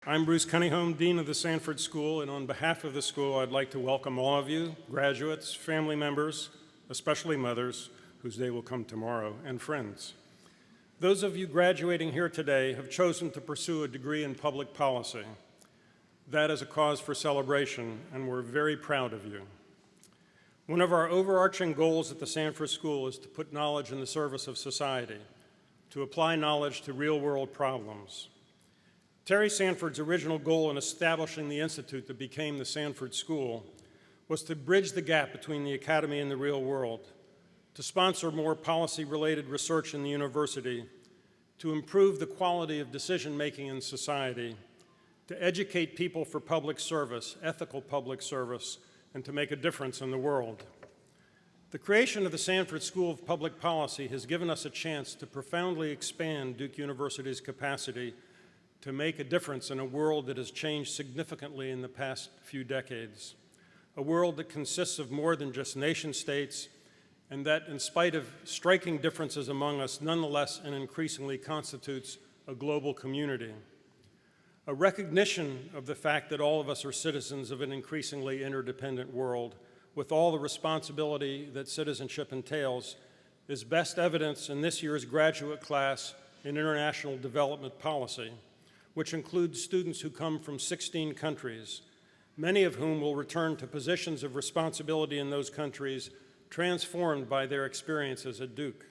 I'm Bruce Kuniholm, Dean of the Sanford School, and on behalf of the school, I'd like to welcome all of you, graduates, family members, especially mothers, whose day will come tomorrow, and friends. Those of you graduating here today have chosen to pursue a degree in public policy. That is a cause for celebration, and we're very proud of you. One of our overarching goals at the Sanford School is to put knowledge in the service of society, to apply knowledge to real-world problems. Terry Sanford's original goal in establishing the institute that became the Sanford School was to bridge the gap between the academy and the real world, to sponsor more policy-related research in the university, to improve the quality of decision-making in society, to educate people for public service, ethical public service, and to make a difference in the world. The creation of the Sanford School of Public Policy has given us a chance to profoundly expand Duke University's capacity to make a difference in a world that has changed significantly in the past few decades, a world that consists of more than just nation states, and that, in spite of striking differences among us, nonetheless and increasingly constitutes a global community. A recognition of the fact that all of us are citizens of an increasingly interdependent world, with all the responsibility that citizenship entails, is best evidenced in this year's graduate class in International Development Policy, which includes students who come from 16 countries, many of whom will return to positions of responsibility in those countries transformed by their experiences at Duke.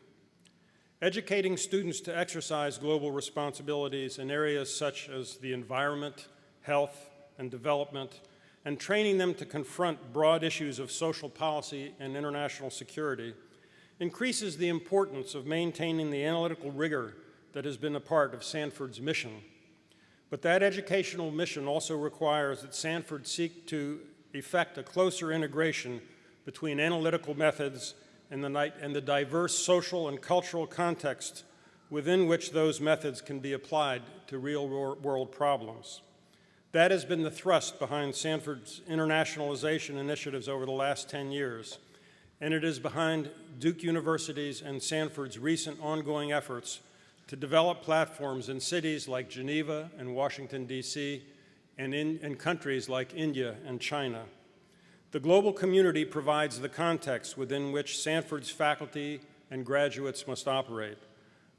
Educating students to exercise global responsibilities in areas such as the environment, health, and development, and training them to confront broad issues of social policy and international security increases the importance of maintaining the analytical rigor that has been a part of Sanford's mission. But that educational mission also requires that Sanford seek to effect a closer integration between analytical methods and the diverse social and cultural context within which those methods can be applied to real-world problems. That has been the thrust behind Sanford's internationalization initiatives over the last 10 years, and it is behind Duke University's and Sanford's recent ongoing efforts to develop platforms in cities like Geneva and Washington, D.C., and in countries like India and China. The global community provides the context within which Sanford's faculty and graduates must operate,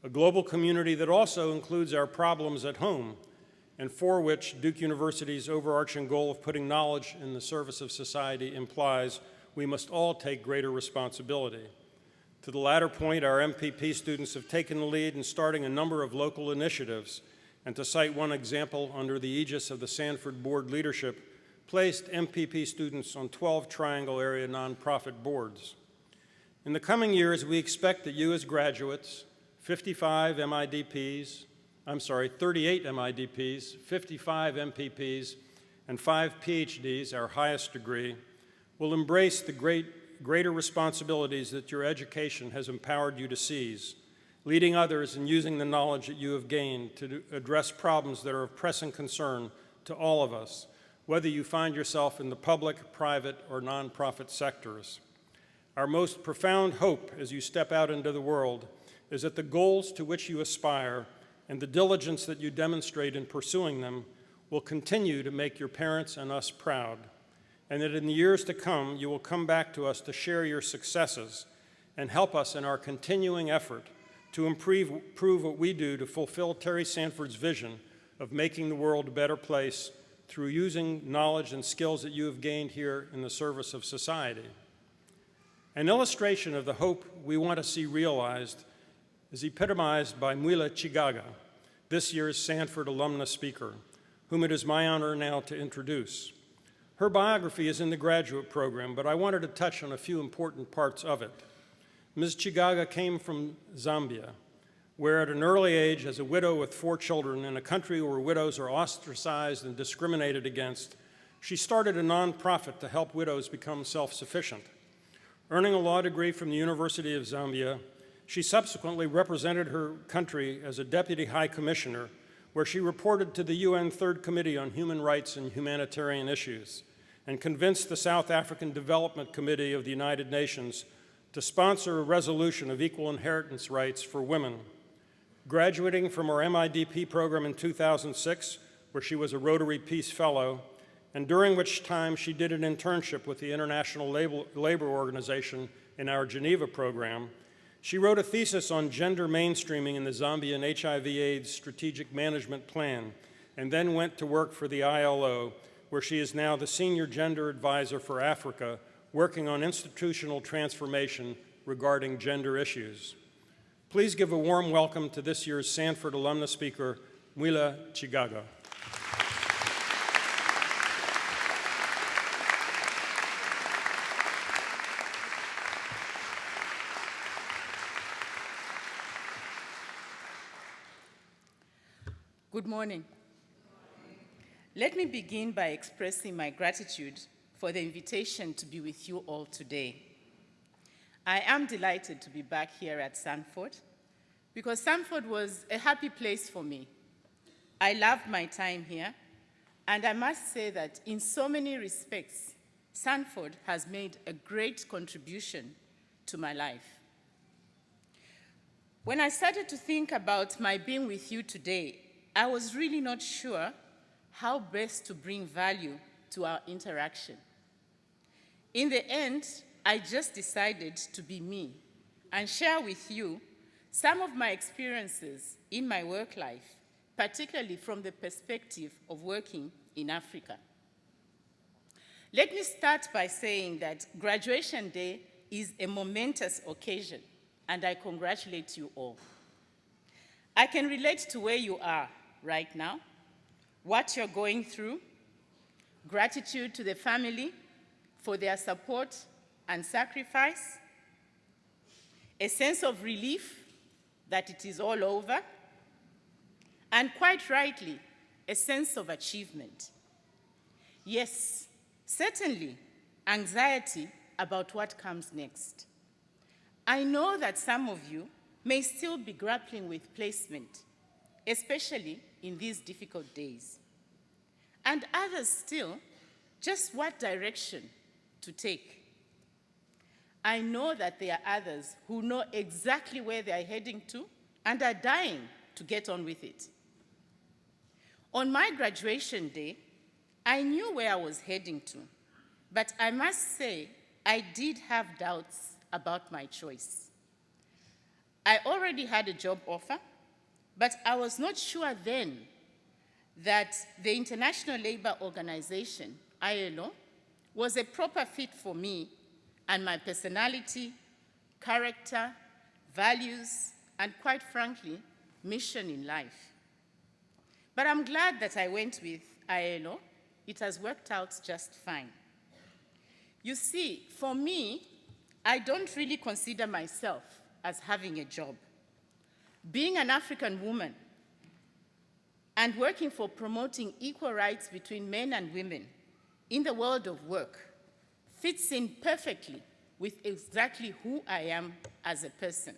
a global community that also includes our problems at home, and for which Duke University's overarching goal of putting knowledge in the service of society implies we must all take greater responsibility. To the latter point, our MPP students have taken the lead in starting a number of local initiatives, and to cite one example, under the aegis of the Sanford Board leadership, placed MPP students on 12 Triangle area nonprofit boards. In the coming years, we expect that you as graduates, 38 MIDPs, 55 MPPs, and 5 PhDs, our highest degree, will embrace the greater responsibilities that your education has empowered you to seize, leading others and using the knowledge that you have gained to address problems that are of pressing concern to all of us, whether you find yourself in the public, private, or nonprofit sectors. Our most profound hope as you step out into the world is that the goals to which you aspire and the diligence that you demonstrate in pursuing them will continue to make your parents and us proud, and that in the years to come, you will come back to us to share your successes and help us in our continuing effort to improve what we do to fulfill Terry Sanford's vision of making the world a better place through using knowledge and skills that you have gained here in the service of society. An illustration of the hope we want to see realized is epitomized by Mwila Chigaga, this year's Sanford alumnus speaker, whom it is my honor now to introduce. Her biography is in the graduate program, but I wanted to touch on a few important parts of it. Ms. Chigaga came from Zambia, where at an early age, as a widow with 4 children in a country where widows are ostracized and discriminated against, she started a nonprofit to help widows become self-sufficient. Earning a law degree from the University of Zambia, she subsequently represented her country as a Deputy High Commissioner, where she reported to the UN Third Committee on Human Rights and Humanitarian Issues, and convinced the South African Development Committee of the United Nations to sponsor a resolution of equal inheritance rights for women. Graduating from our MIDP program in 2006, where she was a Rotary Peace Fellow, and during which time she did an internship with the International Labor Organization in our Geneva program. She wrote a thesis on gender mainstreaming in the Zambian HIV/AIDS Strategic Management Plan, and then went to work for the ILO, where she is now the Senior Gender Advisor for Africa, working on institutional transformation regarding gender issues. Please give a warm welcome to this year's Sanford alumnus speaker, Mwila Chigaga. Good morning. Let me begin by expressing my gratitude for the invitation to be with you all today. I am delighted to be back here at Sanford because Sanford was a happy place for me. I loved my time here, and I must say that in so many respects, Sanford has made a great contribution to my life. When I started to think about my being with you today, I was really not sure how best to bring value to our interaction. In the end, I just decided to be me and share with you some of my experiences in my work life, particularly from the perspective of working in Africa. Let me start by saying that Graduation Day is a momentous occasion, and I congratulate you all. I can relate to where you are right now, what you're going through, gratitude to the family for their support and sacrifice, a sense of relief that it is all over, and quite rightly, a sense of achievement. Yes, certainly, anxiety about what comes next. I know that some of you may still be grappling with placement, especially in these difficult days. And others still, just what direction to take. I know that there are others who know exactly where they are heading to and are dying to get on with it. On my graduation day, I knew where I was heading to, but I must say I did have doubts about my choice. I already had a job offer, but I was not sure then that the International Labour Organization, ILO, was a proper fit for me and my personality, character, values, and quite frankly, mission in life. But I'm glad that I went with ILO. It has worked out just fine. You see, for me, I don't really consider myself as having a job. Being an African woman and working for promoting equal rights between men and women in the world of work fits in perfectly with exactly who I am as a person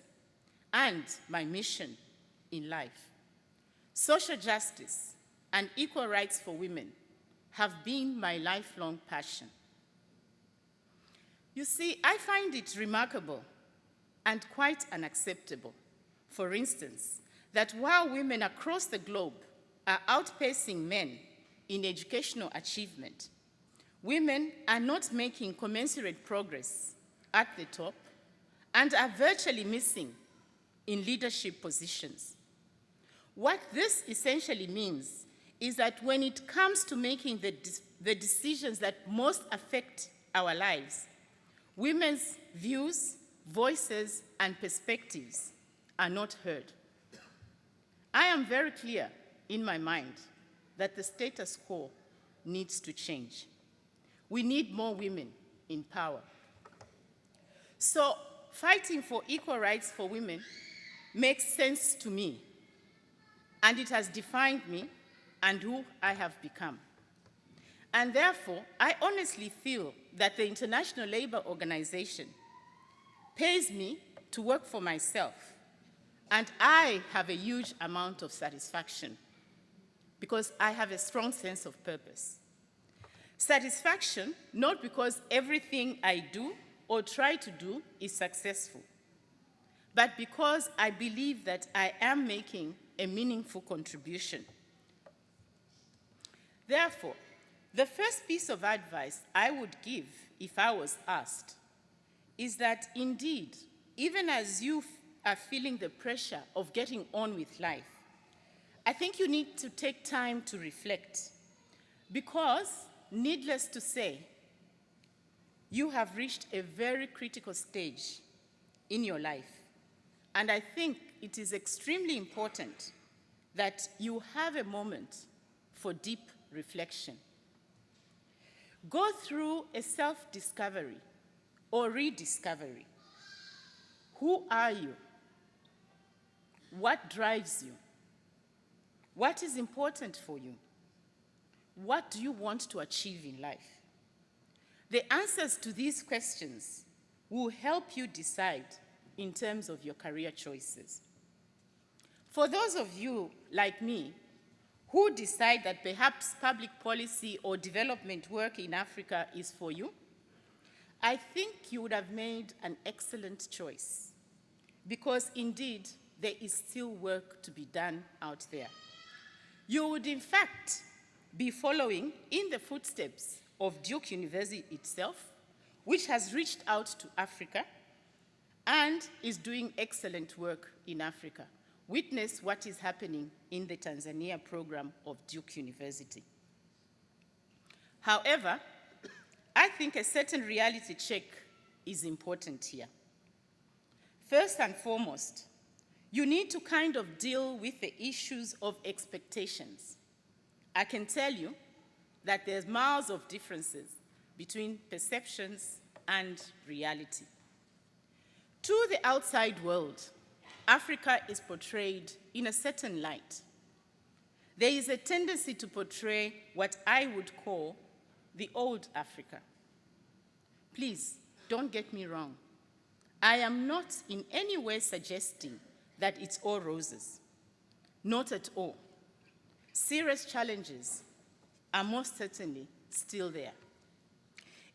and my mission in life. Social justice and equal rights for women have been my lifelong passion. You see, I find it remarkable and quite unacceptable, for instance, that while women across the globe are outpacing men in educational achievement, women are not making commensurate progress at the top and are virtually missing in leadership positions. What this essentially means is that when it comes to making the decisions that most affect our lives, women's views, voices, and perspectives are not heard. I am very clear in my mind that the status quo needs to change. We need more women in power. So fighting for equal rights for women makes sense to me, and it has defined me and who I have become. And therefore, I honestly feel that the International Labour Organization pays me to work for myself, and I have a huge amount of satisfaction because I have a strong sense of purpose. Satisfaction, not because everything I do or try to do is successful, but because I believe that I am making a meaningful contribution. Therefore, the first piece of advice I would give if I was asked is that indeed, even as you are feeling the pressure of getting on with life, I think you need to take time to reflect because, needless to say, you have reached a very critical stage in your life. And I think it is extremely important that you have a moment for deep reflection. Go through a self-discovery or rediscovery. Who are you? What drives you? What is important for you? What do you want to achieve in life? The answers to these questions will help you decide in terms of your career choices. For those of you, like me, who decide that perhaps public policy or development work in Africa is for you, I think you would have made an excellent choice, because indeed, there is still work to be done out there. You would, in fact, be following in the footsteps of Duke University itself, which has reached out to Africa and is doing excellent work in Africa. Witness what is happening in the Tanzania program of Duke University. However, I think a certain reality check is important here. First and foremost, you need to kind of deal with the issues of expectations. I can tell you that there's miles of differences between perceptions and reality. To the outside world, Africa is portrayed in a certain light. There is a tendency to portray what I would call the old Africa. Please, don't get me wrong. I am not in any way suggesting that it's all roses. Not at all. Serious challenges are most certainly still there.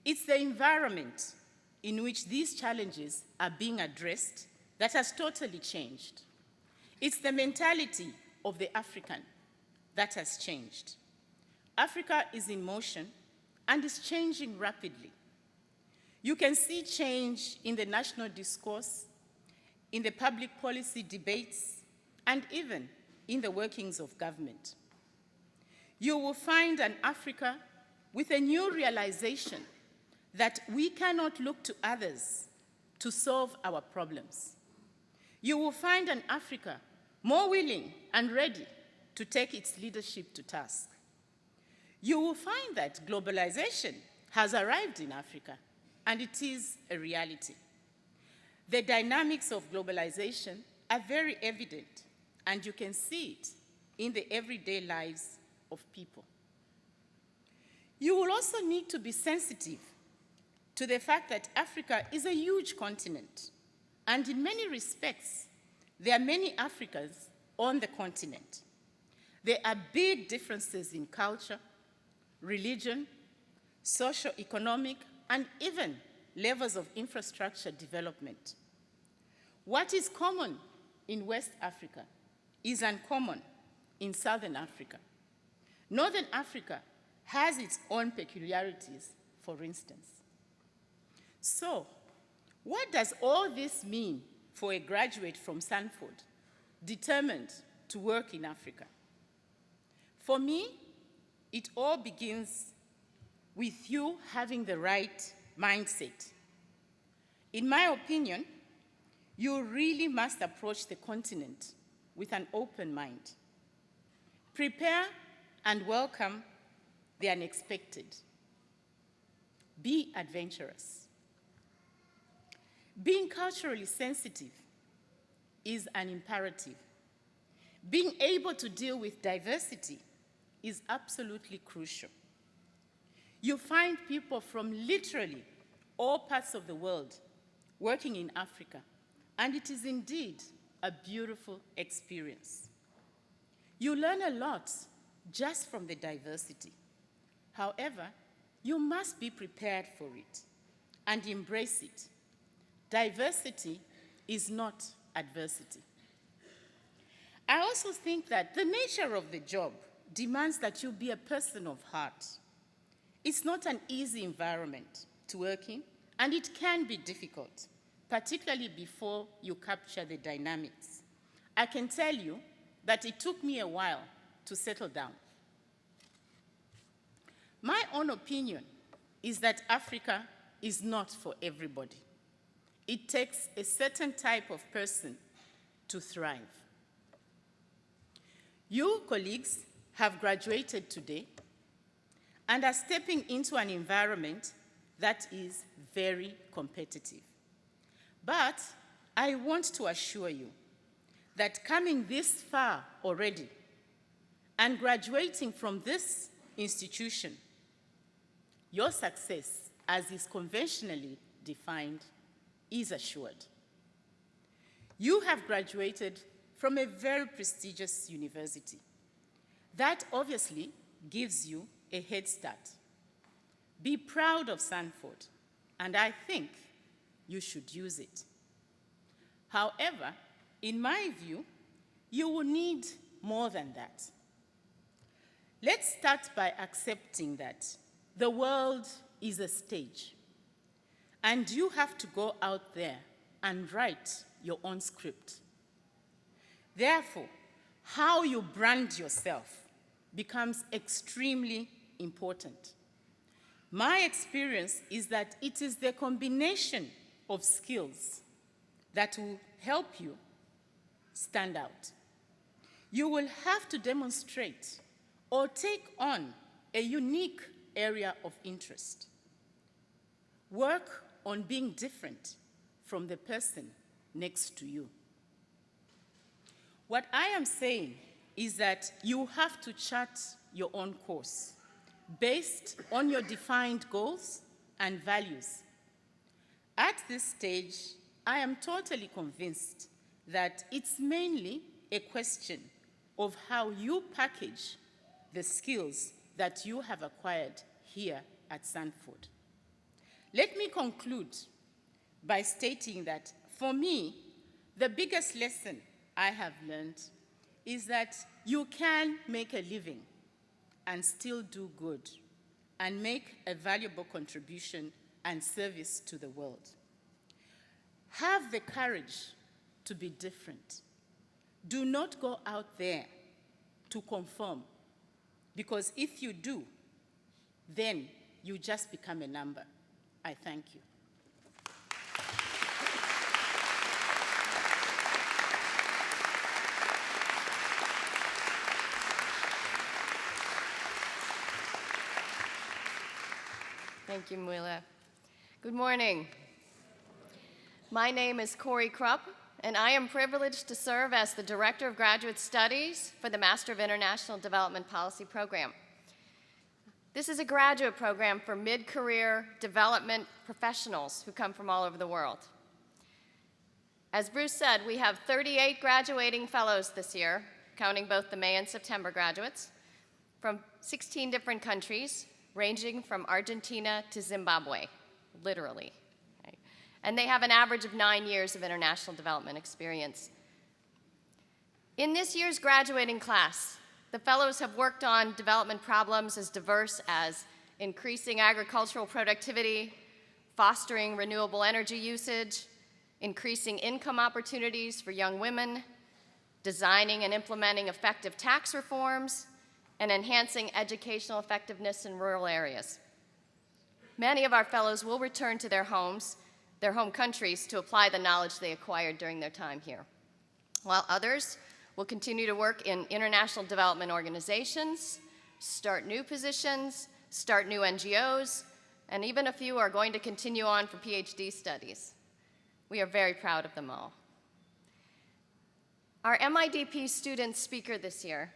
It's the environment in which these challenges are being addressed that has totally changed. It's the mentality of the African that has changed. Africa is in motion and is changing rapidly. You can see change in the national discourse, in the public policy debates, and even in the workings of government. You will find an Africa with a new realization that we cannot look to others to solve our problems. You will find an Africa more willing and ready to take its leadership to task. You will find that globalization has arrived in Africa, and it is a reality. The dynamics of globalization are very evident, and you can see it in the everyday lives of people. You will also need to be sensitive to the fact that Africa is a huge continent, and in many respects, there are many Africans on the continent. There are big differences in culture, religion, socio-economic, and even levels of infrastructure development. What is common in West Africa is uncommon in Southern Africa. Northern Africa has its own peculiarities, for instance. So, what does all this mean for a graduate from Sanford determined to work in Africa? For me, it all begins with you having the right mindset. In my opinion, you really must approach the continent with an open mind. Prepare and welcome the unexpected. Be adventurous. Being culturally sensitive is an imperative. Being able to deal with diversity is absolutely crucial. You find people from literally all parts of the world working in Africa, and it is indeed a beautiful experience. You learn a lot just from the diversity. However, you must be prepared for it and embrace it. Diversity is not adversity. I also think that the nature of the job demands that you be a person of heart. It's not an easy environment to work in, and it can be difficult, particularly before you capture the dynamics. I can tell you that it took me a while to settle down. My own opinion is that Africa is not for everybody. It takes a certain type of person to thrive. You, colleagues, have graduated today and are stepping into an environment that is very competitive. But I want to assure you that coming this far already and graduating from this institution, your success, as is conventionally defined, is assured. You have graduated from a very prestigious university. That obviously gives you a head start. Be proud of Sanford, and I think you should use it. However, in my view, you will need more than that. Let's start by accepting that the world is a stage, and you have to go out there and write your own script. Therefore, how you brand yourself becomes extremely important. My experience is that it is the combination of skills that will help you stand out. You will have to demonstrate or take on a unique area of interest. Work on being different from the person next to you. What I am saying is that you have to chart your own course based on your defined goals and values. At this stage, I am totally convinced that it's mainly a question of how you package the skills that you have acquired here at Sanford. Let me conclude by stating that, for me, the biggest lesson I have learned is that you can make a living and still do good and make a valuable contribution and service to the world. Have the courage to be different. Do not go out there to conform, because if you do, then you just become a number. I thank you. Thank you, Mwila. Good morning. My name is Krupp, and I am privileged to serve as the Director of Graduate Studies for the Master of International Development Policy program. This is a graduate program for mid-career development professionals who come from all over the world. As Bruce said, we have 38 graduating fellows this year, counting both the May and September graduates, from 16 different countries, ranging from Argentina to Zimbabwe, literally. Okay? And they have an average of 9 years of international development experience. In this year's graduating class, the fellows have worked on development problems as diverse as increasing agricultural productivity, fostering renewable energy usage, increasing income opportunities for young women, designing and implementing effective tax reforms, and enhancing educational effectiveness in rural areas. Many of our fellows will return to their homes, their home countries, to apply the knowledge they acquired during their time here, while others will continue to work in international development organizations, start new positions, start new NGOs, and even a few are going to continue on for PhD studies. We are very proud of them all. Our MIDP student speaker this year,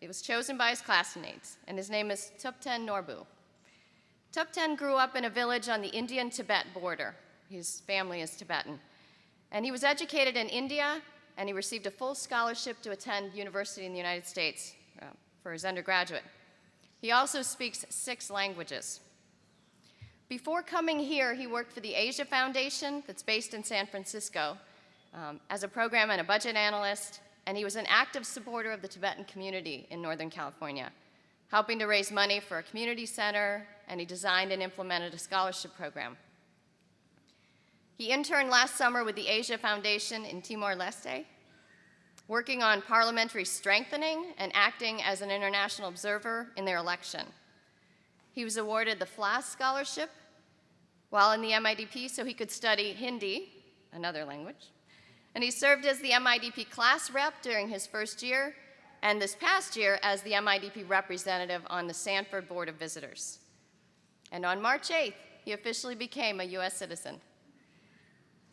he was chosen by his classmates, and his name is Thupten Norbu. Thupten grew up in a village on the Indian-Tibet border. His family is Tibetan. And he was educated in India, and he received a full scholarship to attend university in the United States for his undergraduate. He also speaks 6 languages. Before coming here, he worked for the Asia Foundation that's based in San Francisco as a program and a budget analyst, and he was an active supporter of the Tibetan community in Northern California. helping to raise money for a community center, and he designed and implemented a scholarship program. He interned last summer with the Asia Foundation in Timor-Leste, working on parliamentary strengthening and acting as an international observer in their election. He was awarded the FLAS Scholarship while in the MIDP so he could study Hindi, another language, and he served as the MIDP class rep during his first year, and this past year as the MIDP representative on the Sanford Board of Visitors. And on March 8th, he officially became a US citizen.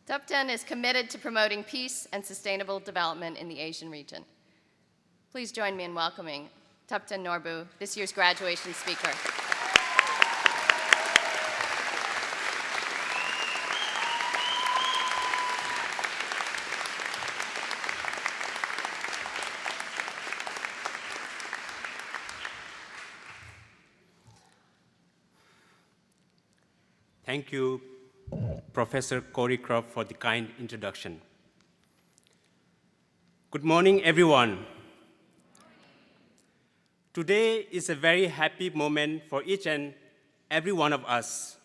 Thupten is committed to promoting peace and sustainable development in the Asian region. Please join me in welcoming Thupten Norbu, this year's graduation speaker. Thank you, Professor Krupp, for the kind introduction. Good morning, everyone. Today is a very happy moment for each and every one of us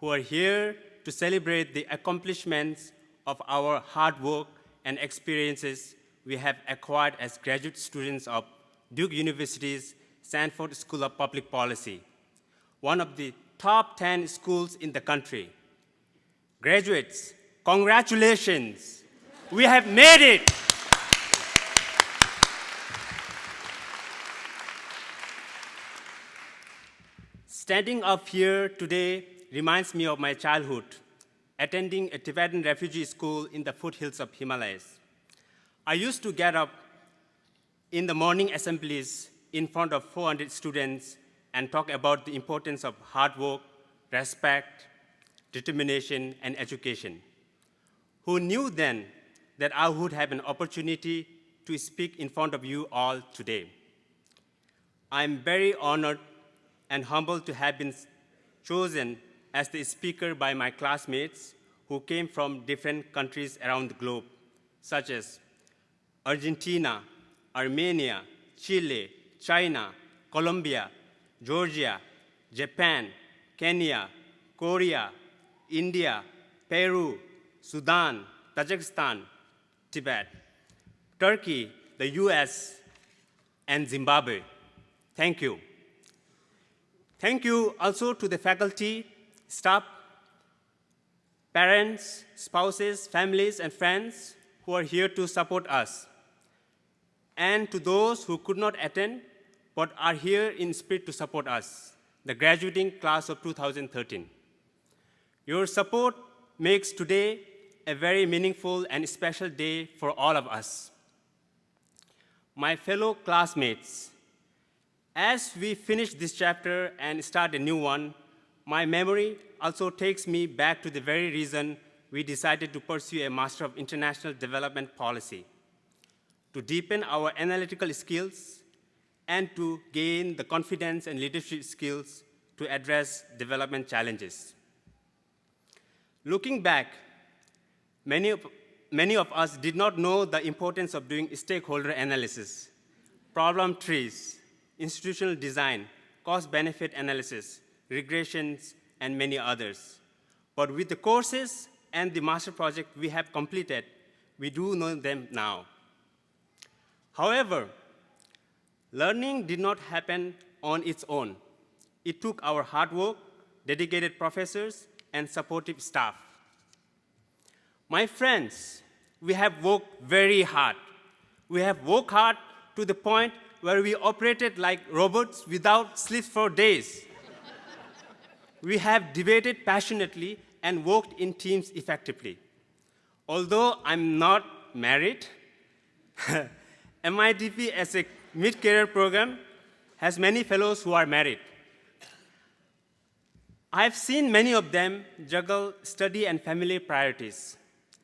who are here to celebrate the accomplishments of our hard work and experiences we have acquired as graduate students of Duke University's Sanford School of Public Policy, one of the top 10 schools in the country. Graduates, congratulations. We have made it. Standing up here today reminds me of my childhood, attending a Tibetan refugee school in the foothills of Himalayas. I used to get up in the morning assemblies in front of 400 students and talk about the importance of hard work, respect, determination, and education. Who knew then that I would have an opportunity to speak in front of you all today? I'm very honored and humbled to have been chosen as the speaker by my classmates who came from different countries around the globe, such as Argentina, Armenia, Chile, China, Colombia, Georgia, Japan, Kenya, Korea, India, Peru, Sudan, Tajikistan, Tibet, Turkey, the US, and Zimbabwe. Thank you. Thank you also to the faculty, staff, parents, spouses, families, and friends who are here to support us, and to those who could not attend but are here in spirit to support us, the graduating class of 2013. Your support makes today a very meaningful and special day for all of us. My fellow classmates, as we finish this chapter and start a new one, my memory also takes me back to the very reason we decided to pursue a Master of International Development Policy, to deepen our analytical skills and to gain the confidence and leadership skills to address development challenges. Looking back, many of us did not know the importance of doing stakeholder analysis, problem trees, institutional design, cost-benefit analysis, regressions, and many others. But with the courses and the master project we have completed, we do know them now. However, learning did not happen on its own. It took our hard work, dedicated professors, and supportive staff. My friends, we have worked very hard. We have worked hard to the point where we operated like robots without sleep for days. We have debated passionately and worked in teams effectively. Although I'm not married, MIDP as a mid-career program has many fellows who are married. I've seen many of them juggle study and family priorities.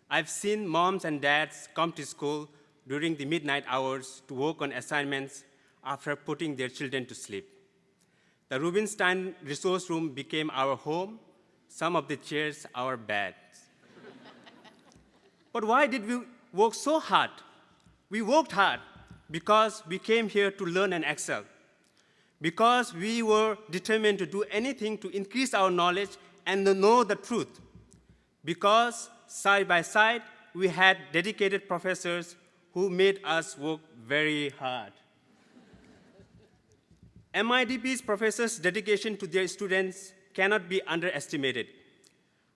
I've seen moms and dads come to school during the midnight hours to work on assignments after putting their children to sleep. The Rubinstein Resource Room became our home, some of the chairs our beds. But why did we work so hard? We worked hard because we came here to learn and excel. because we were determined to do anything to increase our knowledge and to know the truth, because side by side, we had dedicated professors who made us work very hard. MIDP's professors' dedication to their students cannot be underestimated.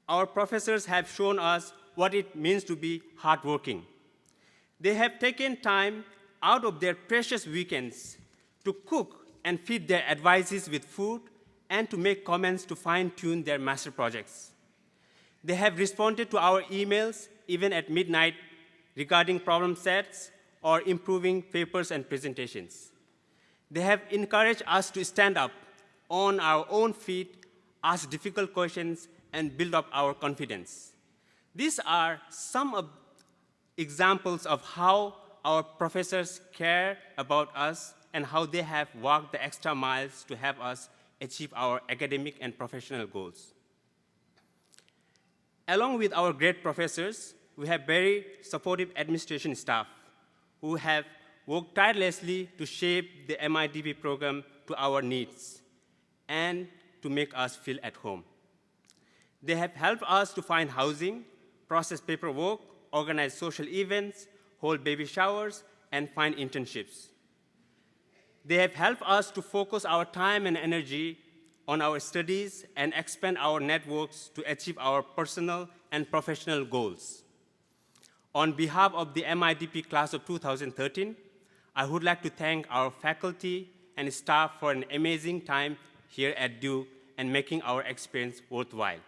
Our professors have shown us what it means to be hardworking. They have taken time out of their precious weekends to cook and feed their advisees with food and to make comments to fine-tune their master projects. They have responded to our emails even at midnight regarding problem sets or improving papers and presentations. They have encouraged us to stand up on our own feet, ask difficult questions, and build up our confidence. These are some of examples of how our professors care about us and how they have walked the extra miles to help us achieve our academic and professional goals. Along with our great professors, we have very supportive administration staff who have worked tirelessly to shape the MIDP program to our needs and to make us feel at home. They have helped us to find housing, process paperwork, organize social events, hold baby showers, and find internships. They have helped us to focus our time and energy on our studies and expand our networks to achieve our personal and professional goals. On behalf of the MIDP class of 2013, I would like to thank our faculty and staff for an amazing time here at Duke and making our experience worthwhile.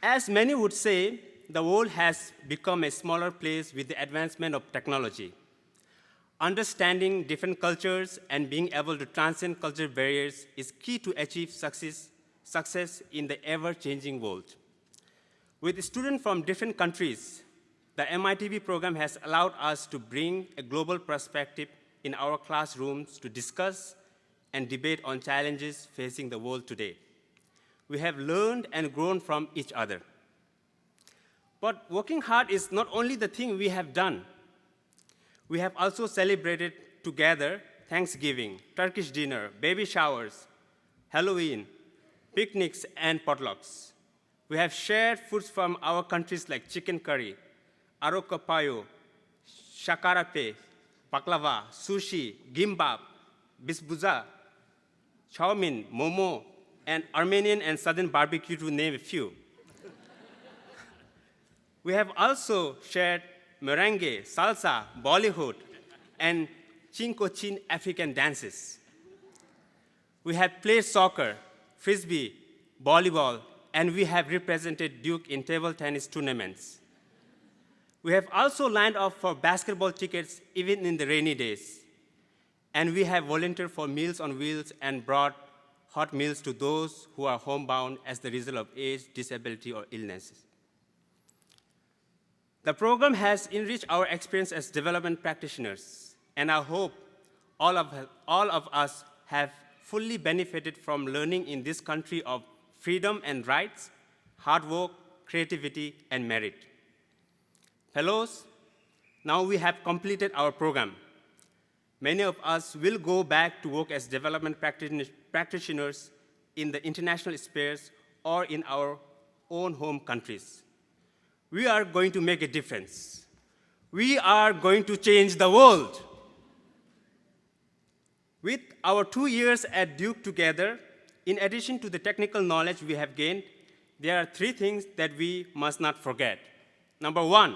As many would say, the world has become a smaller place with the advancement of technology. Understanding different cultures and being able to transcend cultural barriers is key to achieve success in the ever-changing world. With students from different countries, the MIDP program has allowed us to bring a global perspective in our classrooms to discuss and debate on challenges facing the world today. We have learned and grown from each other. But working hard is not only the thing we have done. We have also celebrated together Thanksgiving, Turkish dinner, baby showers, Halloween, picnics, and potlucks. We have shared foods from our countries like chicken curry, arroka payo, shakarape, baklava, sushi, gimbap, bisbuza, chow mein, momo, and Armenian and Southern barbecue, to name a few. We have also shared merengue, salsa, Bollywood, and Chin African dances. We have played soccer, frisbee, volleyball, and we have represented Duke in table tennis tournaments. We have also lined up for basketball tickets even in the rainy days. And we have volunteered for Meals on Wheels and brought hot meals to those who are homebound as the result of age, disability, or illnesses. The program has enriched our experience as development practitioners, and I hope all of us have fully benefited from learning in this country of freedom and rights, hard work, creativity, and merit. Fellows, now we have completed our program. Many of us will go back to work as development practitioners in the international spheres or in our own home countries. We are going to make a difference. We are going to change the world. With our 2 years at Duke together, in addition to the technical knowledge we have gained, there are 3 things that we must not forget. Number 1,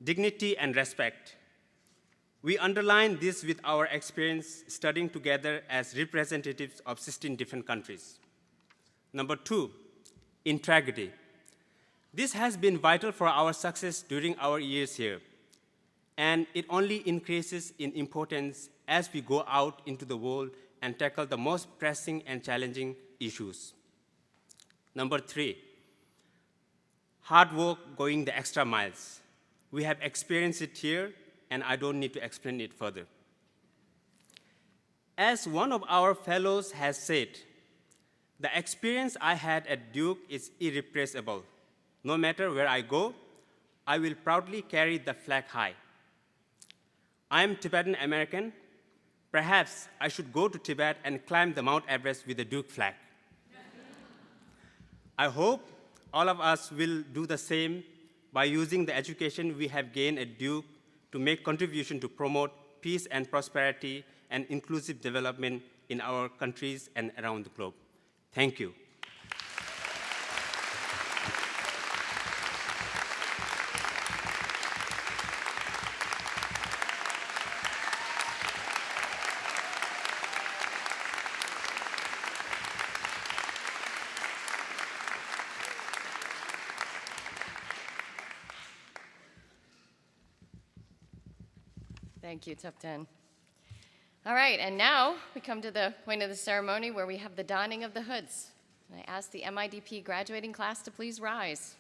dignity and respect. We underline this with our experience studying together as representatives of 16 different countries. Number 2, integrity. This has been vital for our success during our years here, and it only increases in importance as we go out into the world and tackle the most pressing and challenging issues. Number 3, hard work going the extra miles. We have experienced it here, and I don't need to explain it further. As one of our fellows has said, the experience I had at Duke is irreplaceable. No matter where I go, I will proudly carry the flag high. I am Tibetan American. Perhaps I should go to Tibet and climb the Mount Everest with the Duke flag. I hope all of us will do the same by using the education we have gained at Duke to make contribution to promote peace and prosperity and inclusive development in our countries and around the globe. Thank you. Thank you, Thupten. All right, and now we come to the point of the ceremony where we have the donning of the hoods. I ask the MIDP graduating class to please rise.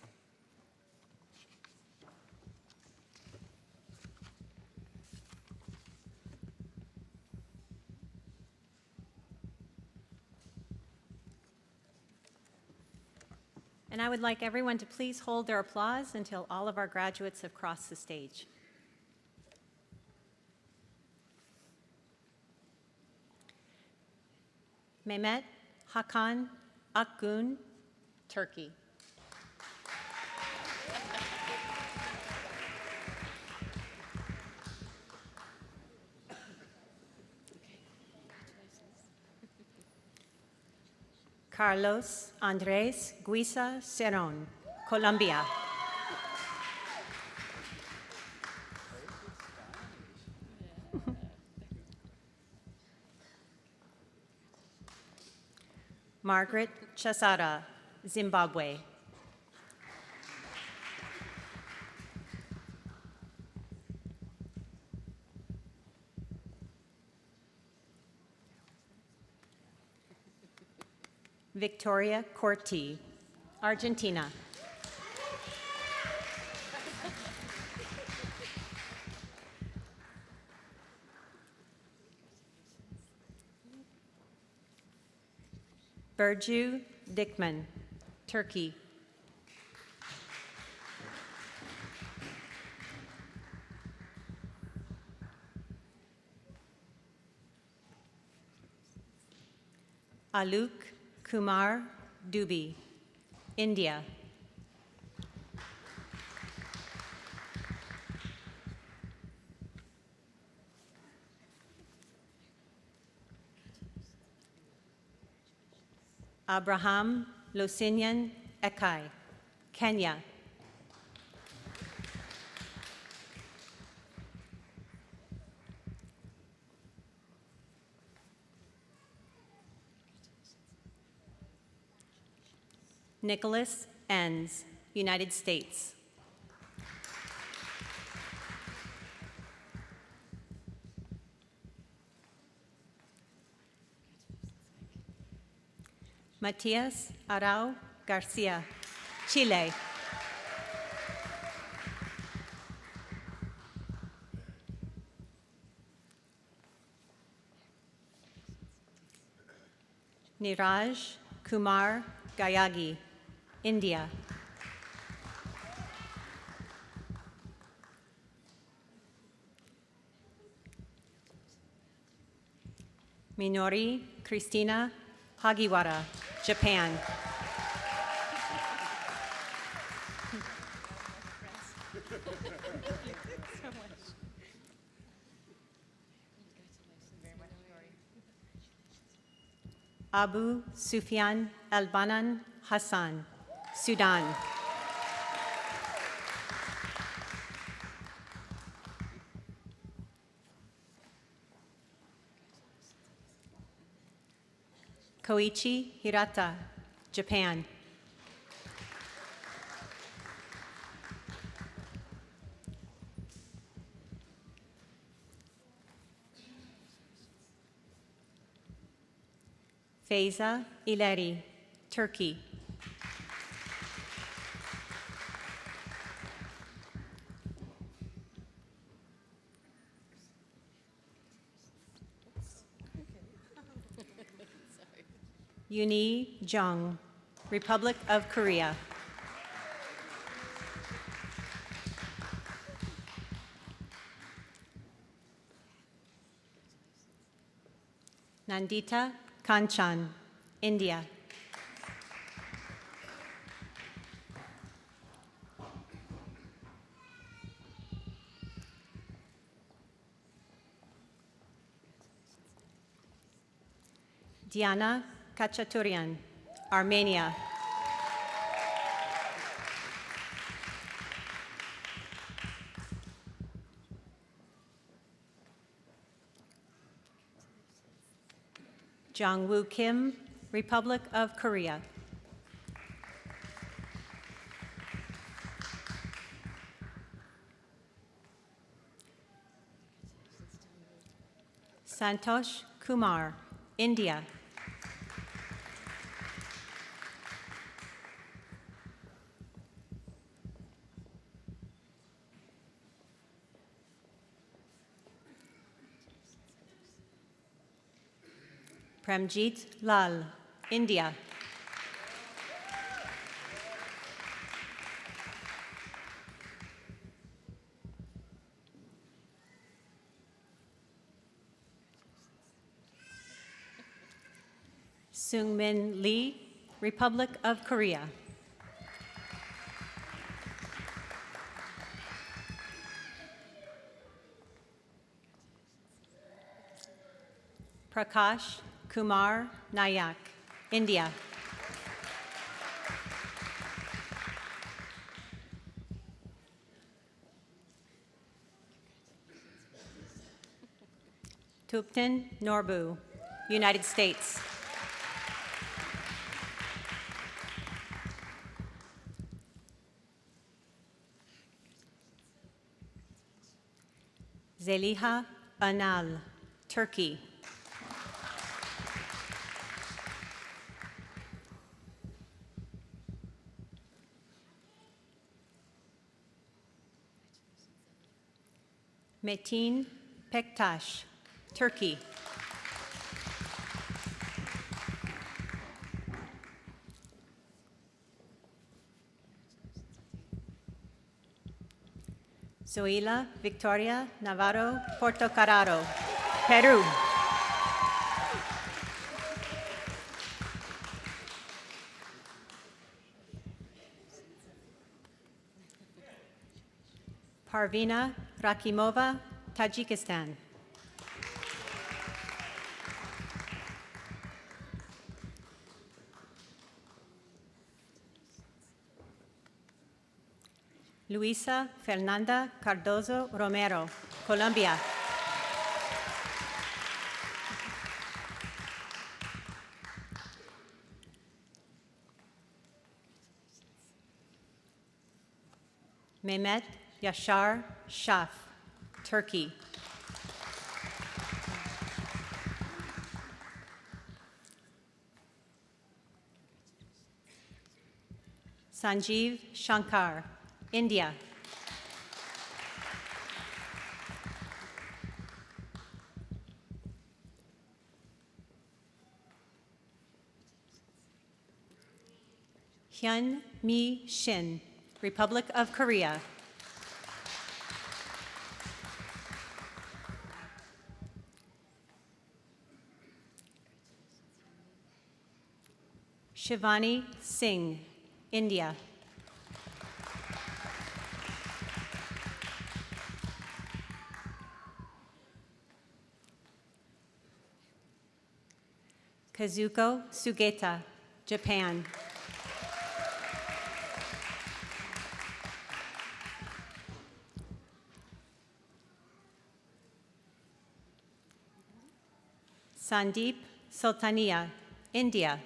And I would like everyone to please hold their applause until all of our graduates have crossed the stage. Mehmet Hakan Akgun, Turkey. Carlos Andres Guisa Cerón, Colombia. Margaret Chasada, Zimbabwe. Victoria Corti, Argentina. Burcu Dikmen, Turkey. Alok Kumar Dubey, India. Abraham Lusinyan Ekai, Kenya. Nicholas Enns, United States. Matias Arau Garcia, Chile. Niraj Kumar Gayagi, India. Minori Christina Hagiwara, Japan. Abu Sufyan Albanan Hassan, Sudan. Koichi Hirata, Japan. Feyza Ileri, Turkey. Uni Jung, Republic of Korea. Nandita Kanchan, India. Diana Kachaturian, Armenia. Jongwoo Kim, Republic of Korea. Santosh Kumar, India. Premjit Lal, India. Sungmin Lee, Republic of Korea. Prakash Kumar Nayak, India. Thupten Norbu, United States. Zeliha Anal, Turkey. Metin Pektaş, Turkey. Zoila Victoria Navarro Portocarrero, Peru. Parvina Rakimova, Tajikistan. Luisa Fernanda Cardozo Romero, Colombia. Mehmet Yashar Shaf, Turkey. Sanjeev Shankar, India. Hyun Mi Shin, Republic of Korea. Shivani Singh, India. Kazuko Sugeta, Japan. Sandeep Sultania, India.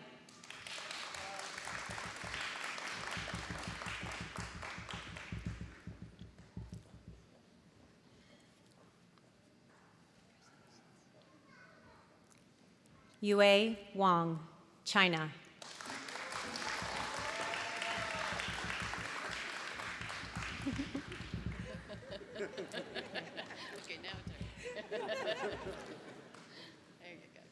Yue Wang, China. Okay, now it's there you go.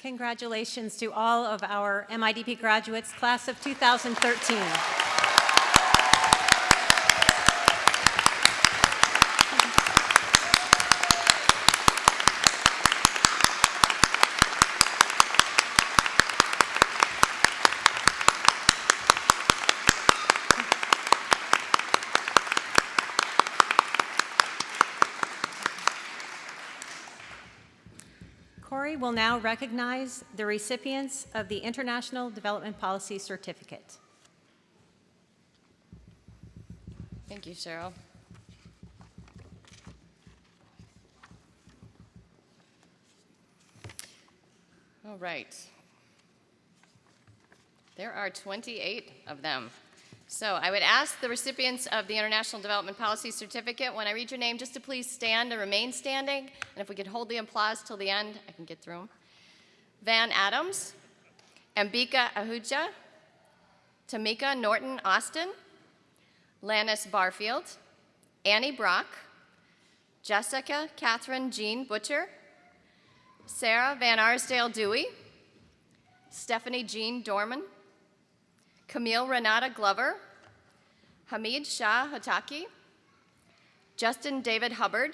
Congratulations. Congratulations to all of our MIDP graduates, class of 2013. will now recognize the recipients of the International Development Policy Certificate. Thank you, Cheryl. All right. There are 28 of them. So I would ask the recipients of the International Development Policy Certificate, when I read your name, just to please stand and remain standing. And if we could hold the applause till the end, I can get through them. Van Adams, Ambika Ahuja, Tamika Norton Austin, Lannis Barfield, Annie Brock, Jessica Catherine Jean Butcher, Sarah Van Arsdale Dewey, Stephanie Jean Dorman, Camille Renata Glover, Hamid Shah Hataki, Justin David Hubbard,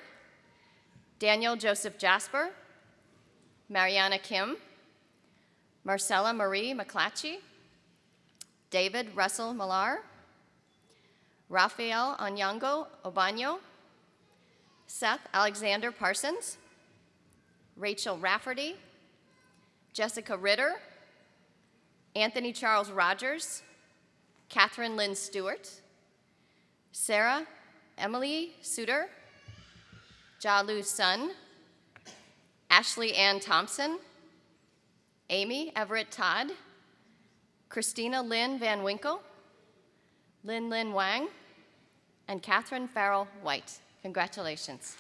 Daniel Joseph Jasper, Mariana Kim, Marcella Marie McClatchy, David Russell Millar, Rafael Onyango Obanyo, Seth Alexander Parsons, Rachel Rafferty, Jessica Ritter, Anthony Charles Rogers, Catherine Lynn Stewart, Sarah Emily Suter, Jalu Sun, Ashley Ann Thompson, Amy Everett Todd, Christina Lynn Van Winkle, Lin Lin Wang, and Catherine Farrell White. Congratulations.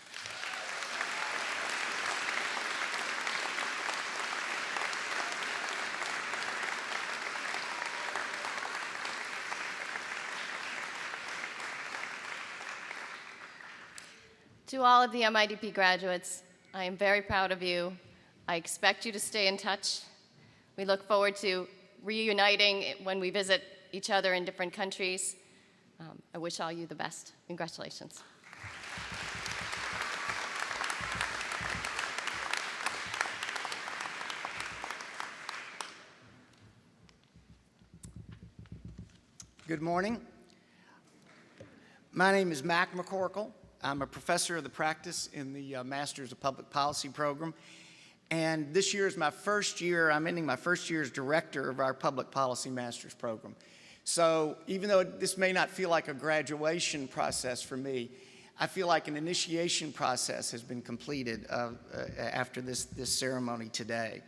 To all of the MIDP graduates, I am very proud of you. I expect you to stay in touch. We look forward to reuniting when we visit each other in different countries. I wish all you the best. Congratulations. Good morning. My name is Mac McCorkle. I'm a professor of the practice in the Masters of Public Policy program. And this year is my first year, I'm ending my first year as director of our Public Policy Masters program. So even though this may not feel like a graduation process for me, I feel like an initiation process has been completed after this ceremony today.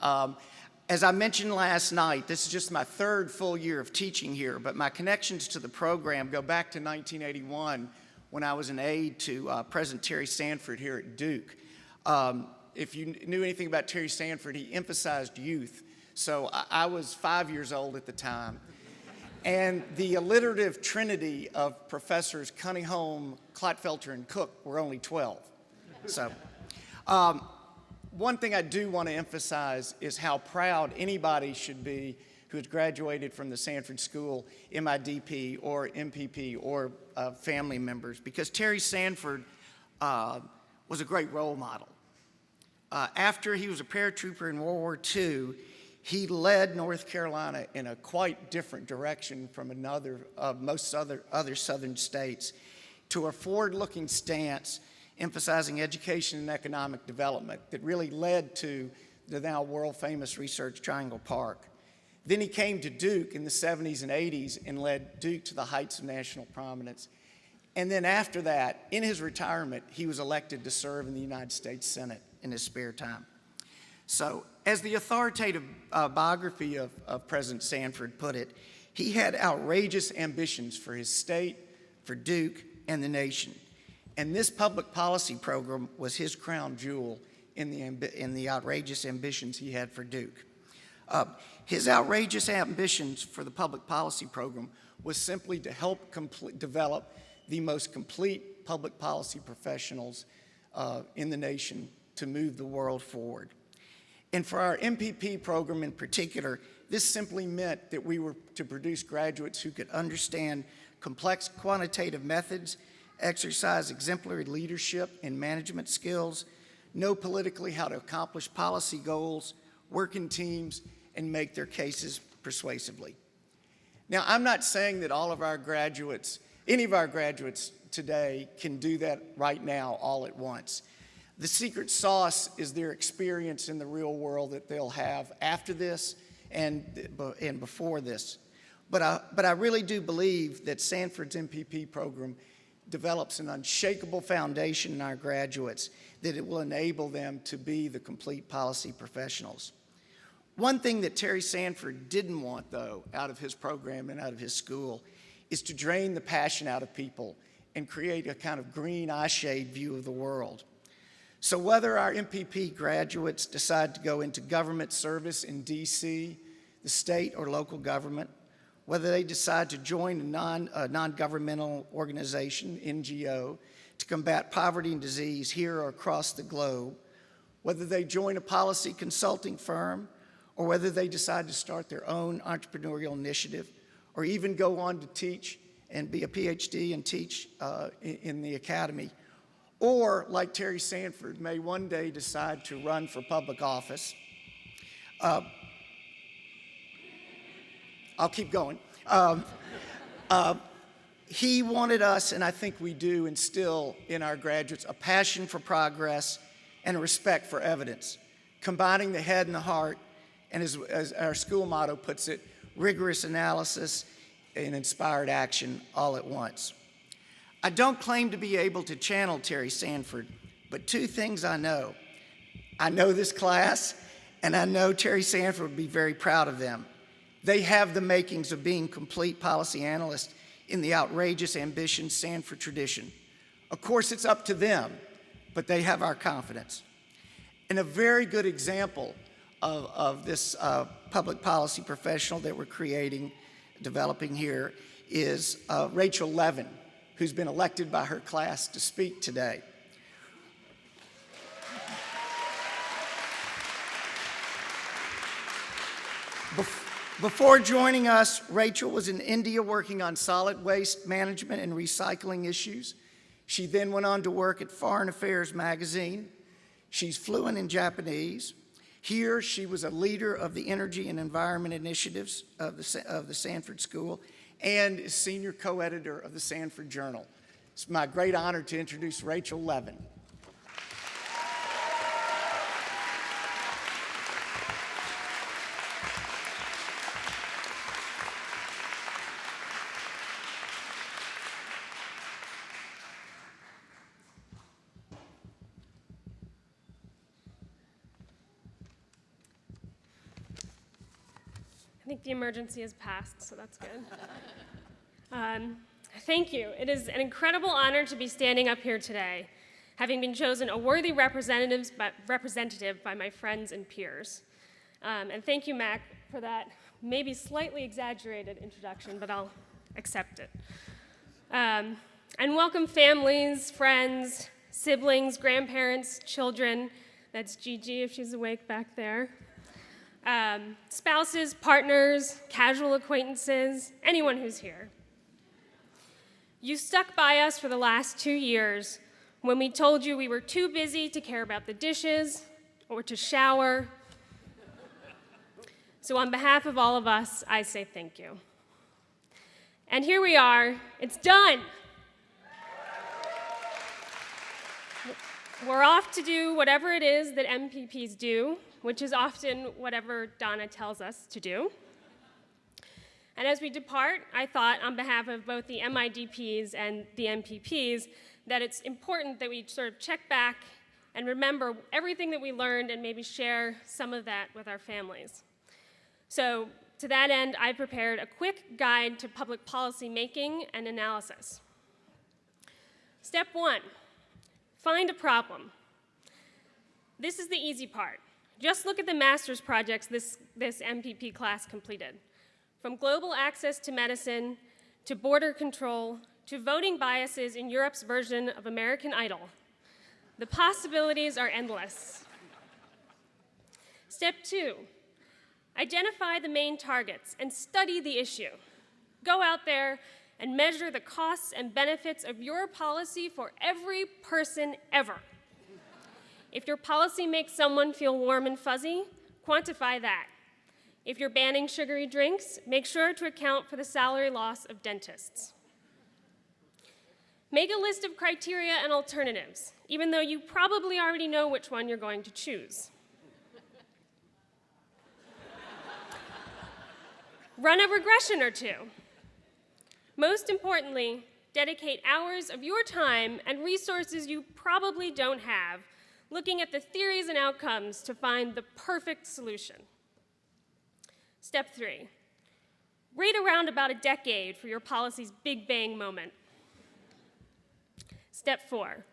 As I mentioned last night, this is just my third full year of teaching here, but my connections to the program go back to 1981 when I was an aide to President Terry Sanford here at Duke. If you knew anything about Terry Sanford, he emphasized youth. So I was 5 years old at the time. And the alliterative trinity of professors Kuniholm, Clotfelter, and Cook were only 12. So one thing I do want to emphasize is how proud anybody should be who has graduated from the Sanford School, MIDP, or MPP, or family members, because Terry Sanford was a great role model. After he was a paratrooper in World War II, he led North Carolina in a quite different direction from most other southern states to a forward-looking stance emphasizing education and economic development that really led to the now world-famous Research Triangle Park. Then he came to Duke in the 70s and 80s and led Duke to the heights of national prominence. And then after that, in his retirement, he was elected to serve in the United States Senate in his spare time. So, as the authoritative biography of President Sanford put it, he had outrageous ambitions for his state, for Duke, and the nation. And this public policy program was his crown jewel in the outrageous ambitions he had for Duke. His outrageous ambitions for the public policy program was simply to help develop the most complete public policy professionals in the nation to move the world forward. And for our MPP program in particular, this simply meant that we were to produce graduates who could understand complex quantitative methods, exercise exemplary leadership and management skills, know politically how to accomplish policy goals, work in teams, and make their cases persuasively. Now, I'm not saying that all of our graduates, any of our graduates today can do that right now all at once. The secret sauce is their experience in the real world that they'll have after this and before this. But I really do believe that Sanford's MPP program develops an unshakable foundation in our graduates that it will enable them to be the complete policy professionals. One thing that Terry Sanford didn't want, though, out of his program and out of his school is to drain the passion out of people and create a kind of green eye-shade view of the world. So whether our MPP graduates decide to go into government service in DC, the state or local government, whether they decide to join a non-governmental organization, NGO, to combat poverty and disease here or across the globe, whether they join a policy consulting firm, or whether they decide to start their own entrepreneurial initiative, or even go on to teach and be a PhD and teach in the academy, or, like Terry Sanford, may one day decide to run for public office. I'll keep going. He wanted us, and I think we do, instill in our graduates a passion for progress and a respect for evidence, combining the head and the heart, and as our school motto puts it, rigorous analysis and inspired action all at once. I don't claim to be able to channel Terry Sanford, but two things I know. I know this class, and I know Terry Sanford would be very proud of them. They have the makings of being complete policy analysts in the outrageous, ambitious Sanford tradition. Of course, it's up to them, but they have our confidence. And a very good example of this public policy professional that we're developing here, is Rachel Leven, who's been elected by her class to speak today. Before joining us, Rachel was in India working on solid waste management and recycling issues. She then went on to work at Foreign Affairs magazine. She's fluent in Japanese. Here, she was a leader of the energy and environment initiatives of the Sanford School and is senior co-editor of the Sanford Journal. It's my great honor to introduce Rachel Leven. I think the emergency has passed, so that's good. Thank you. It is an incredible honor to be standing up here today, having been chosen a worthy representative by my friends and peers. And thank you, Mac, for that maybe slightly exaggerated introduction, but I'll accept it. And welcome families, friends, siblings, grandparents, children. That's Gigi if she's awake back there. Spouses, partners, casual acquaintances, anyone who's here. You stuck by us for the last 2 years when we told you we were too busy to care about the dishes or to shower. So on behalf of all of us, I say thank you. And here we are, it's done. We're off to do whatever it is that MPPs do, which is often whatever Donna tells us to do. And as we depart, I thought on behalf of both the MIDPs and the MPPs that it's important that we sort of check back and remember everything that we learned and maybe share some of that with our families. So to that end, I prepared a quick guide to public policy making and analysis. Step 1, find a problem. This is the easy part. Just look at the master's projects this MPP class completed. From global access to medicine, to border control, to voting biases in Europe's version of American Idol. The possibilities are endless. Step 2, identify the main targets and study the issue. Go out there and measure the costs and benefits of your policy for every person ever. If your policy makes someone feel warm and fuzzy, quantify that. If you're banning sugary drinks, make sure to account for the salary loss of dentists. Make a list of criteria and alternatives, even though you probably already know which one you're going to choose. Run a regression or two. Most importantly, dedicate hours of your time and resources you probably don't have looking at the theories and outcomes to find the perfect solution. Step 3, wait around about a decade for your policy's big bang moment. Step 4,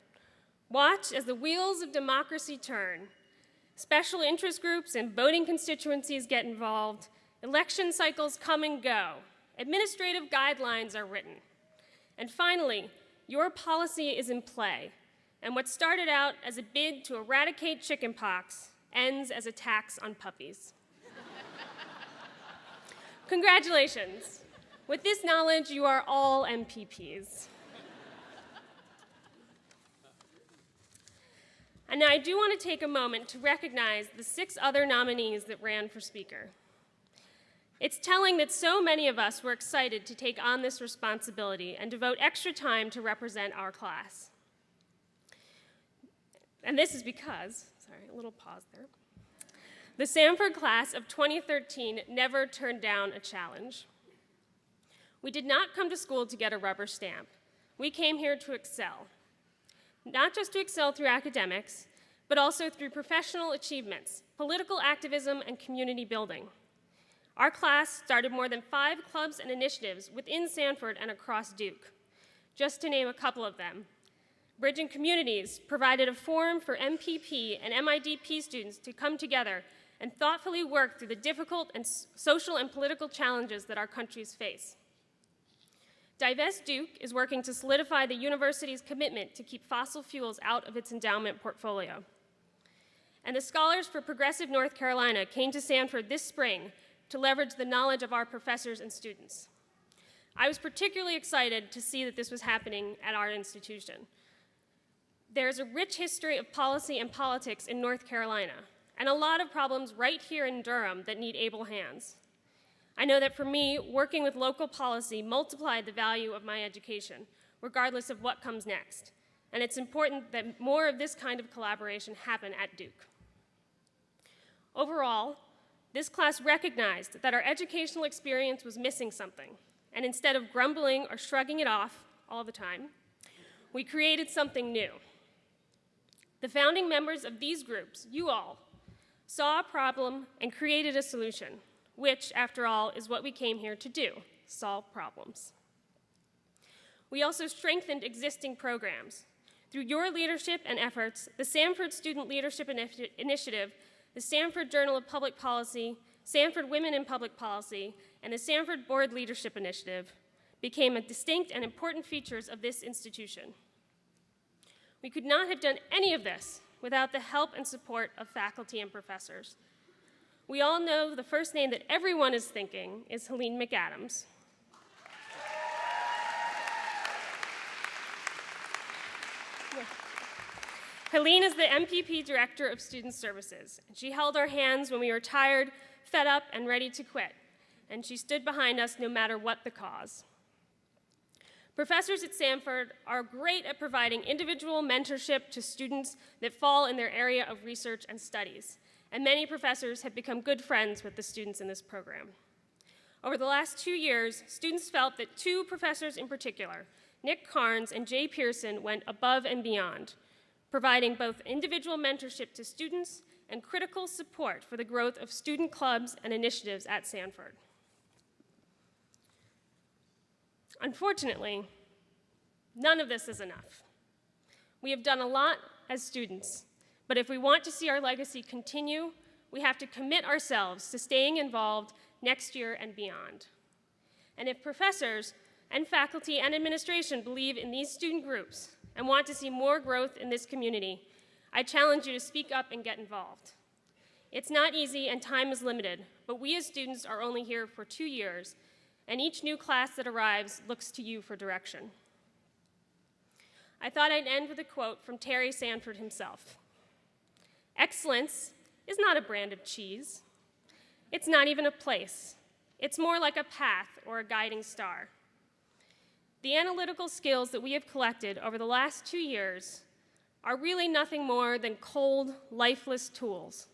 watch as the wheels of democracy turn. Special interest groups and voting constituencies get involved. Election cycles come and go. Administrative guidelines are written. And finally, your policy is in play, and what started out as a bid to eradicate chickenpox ends as a tax on puppies. Congratulations. With this knowledge, you are all MPPs. And now I do want to take a moment to recognize the 6 other nominees that ran for Speaker. It's telling that so many of us were excited to take on this responsibility and devote extra time to represent our class. And this is because, sorry, a little pause there. The Sanford class of 2013 never turned down a challenge. We did not come to school to get a rubber stamp. We came here to excel. Not just to excel through academics, but also through professional achievements, political activism, and community building. Our class started more than 5 clubs and initiatives within Sanford and across Duke. Just to name a couple of them, Bridging Communities provided a forum for MPP and MIDP students to come together and thoughtfully work through the difficult and social and political challenges that our countries face. Divest Duke is working to solidify the university's commitment to keep fossil fuels out of its endowment portfolio. And the Scholars for Progressive North Carolina came to Sanford this spring to leverage the knowledge of our professors and students. I was particularly excited to see that this was happening at our institution. There's a rich history of policy and politics in North Carolina, and a lot of problems right here in Durham that need able hands. I know that for me, working with local policy multiplied the value of my education, regardless of what comes next, and it's important that more of this kind of collaboration happen at Duke. Overall, this class recognized that our educational experience was missing something, and instead of grumbling or shrugging it off all the time, we created something new. The founding members of these groups, you all, saw a problem and created a solution, which, after all, is what we came here to do, solve problems. We also strengthened existing programs. Through your leadership and efforts, the Sanford Student Leadership Initiative, the Sanford Journal of Public Policy, Sanford Women in Public Policy, and the Sanford Board Leadership Initiative became distinct and important features of this institution. We could not have done any of this without the help and support of faculty and professors. We all know the first name that everyone is thinking is Helene McAdams. Helene is the MPP Director of Student Services, and she held our hands when we were tired, fed up, and ready to quit, and she stood behind us no matter what the cause. Professors at Sanford are great at providing individual mentorship to students that fall in their area of research and studies, and many professors have become good friends with the students in this program. Over the last 2 years, students felt that 2 professors in particular, Nick Carnes and Jay Pearson, went above and beyond, providing both individual mentorship to students and critical support for the growth of student clubs and initiatives at Sanford. Unfortunately, none of this is enough. We have done a lot as students, but if we want to see our legacy continue, we have to commit ourselves to staying involved next year and beyond. And if professors and faculty and administration believe in these student groups and want to see more growth in this community, I challenge you to speak up and get involved. It's not easy and time is limited, but we as students are only here for 2 years, and each new class that arrives looks to you for direction. I thought I'd end with a quote from Terry Sanford himself. "Excellence is not a brand of cheese. It's not even a place. It's more like a path or a guiding star. The analytical skills that we have collected over the last 2 years are really nothing more than cold, lifeless tools.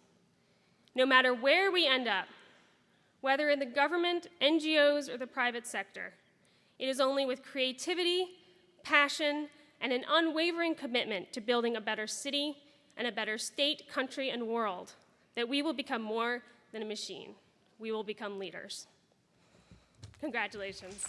No matter where we end up, whether in the government, NGOs, or the private sector, it is only with creativity, passion, and an unwavering commitment to building a better city and a better state, country, and world that we will become more than a machine. We will become leaders. Congratulations.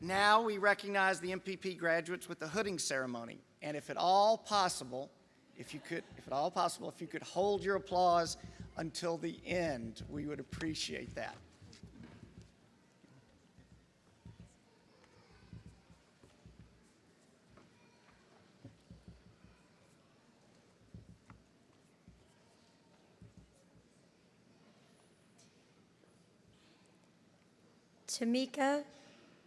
Now we recognize the MPP graduates with the hooding ceremony. And if at all possible, if you could hold your applause until the end, we would appreciate that. Tamika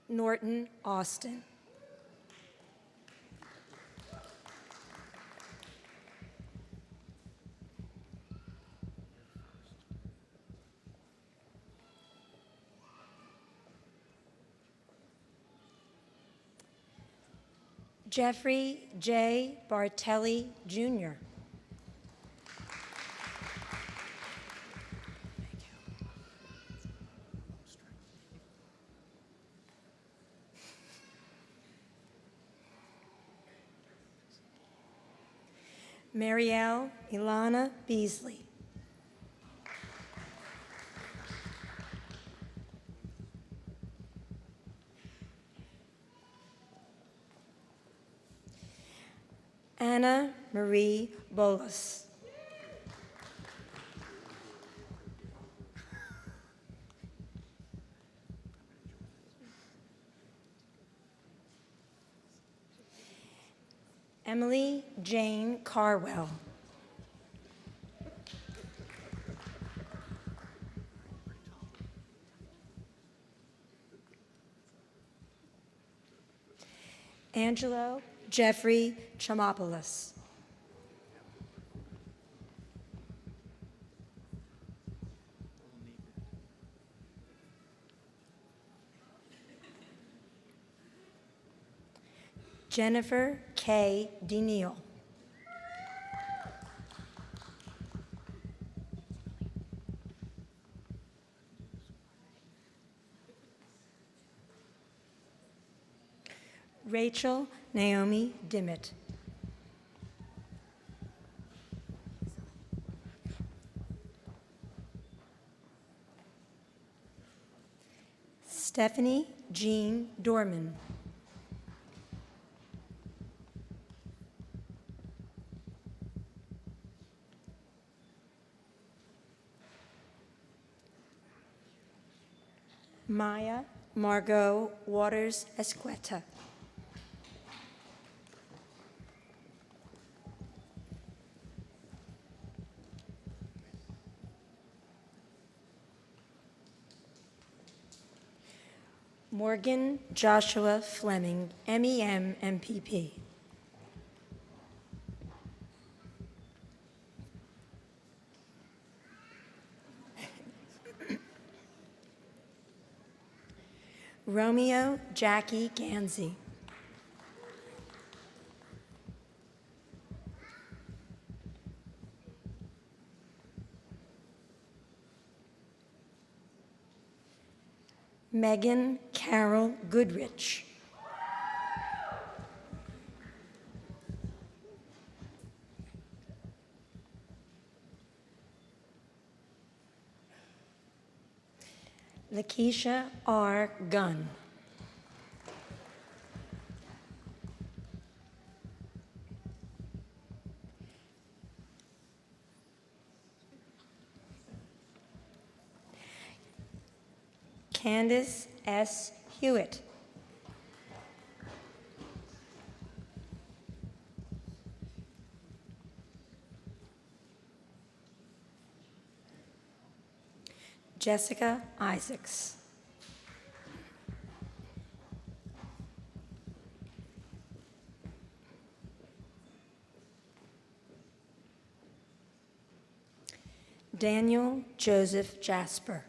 Norton Austin. Jeffrey J. Bartelli, Jr. Marielle Ilana Beasley. Anna Marie Bolas. Emily Jane Carwell. Angelo Jeffrey Chamopoulos. Jennifer K. DeNeal. Rachel Naomi Dimmitt. Stephanie Jean Dorman. Maya Margot Waters Esqueta. Morgan Joshua Fleming, MEM, MPP. Romeo Jackie Gansey. Megan Carol Goodrich. Lakeisha R. Gunn. Candace S. Hewitt. Jessica Isaacs. Daniel Joseph Jasper.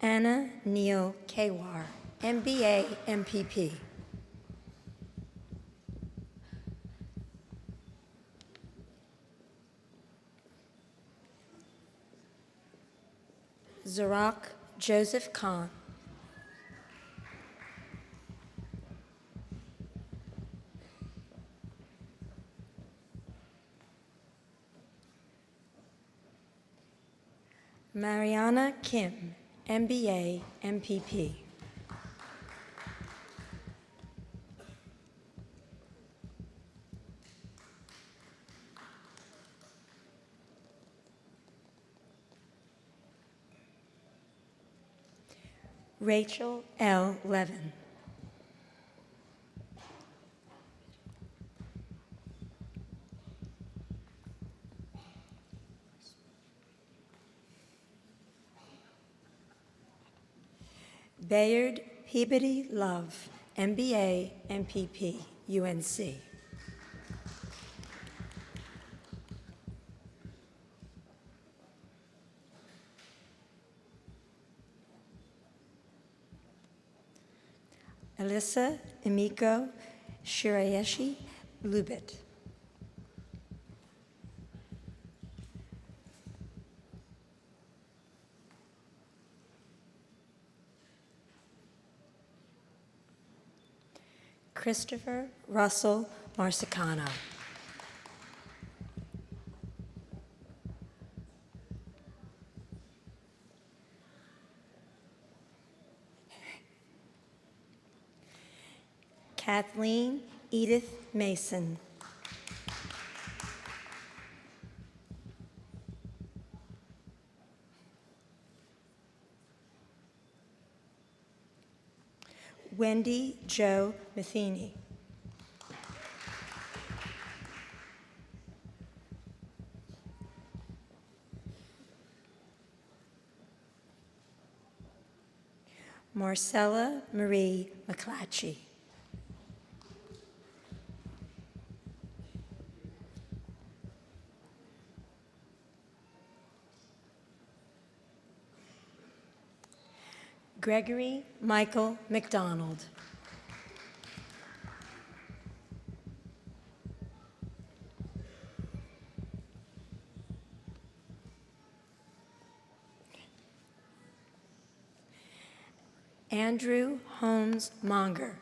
Anna Neal Kewar, MBA, MPP. Zarak Joseph Khan. Mariana Kim, MBA, MPP. Rachel L. Leven. Bayard Peabody Love, MBA, MPP, UNC. Alyssa Emiko Shirayeshi Lubit. Christopher Russell Marsicano. Kathleen Edith Mason. Wendy Jo Matheny. Marcella Marie McClatchy. Gregory Michael McDonald. Andrew Holmes Monger.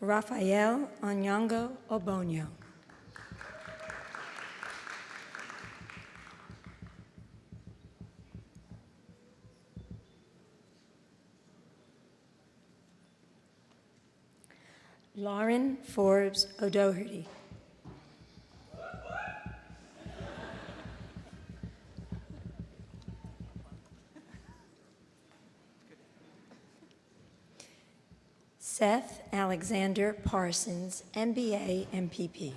Rafael Onyango Obonyo. Lauren Forbes O'Doherty. Seth Alexander Parsons, MBA, MPP.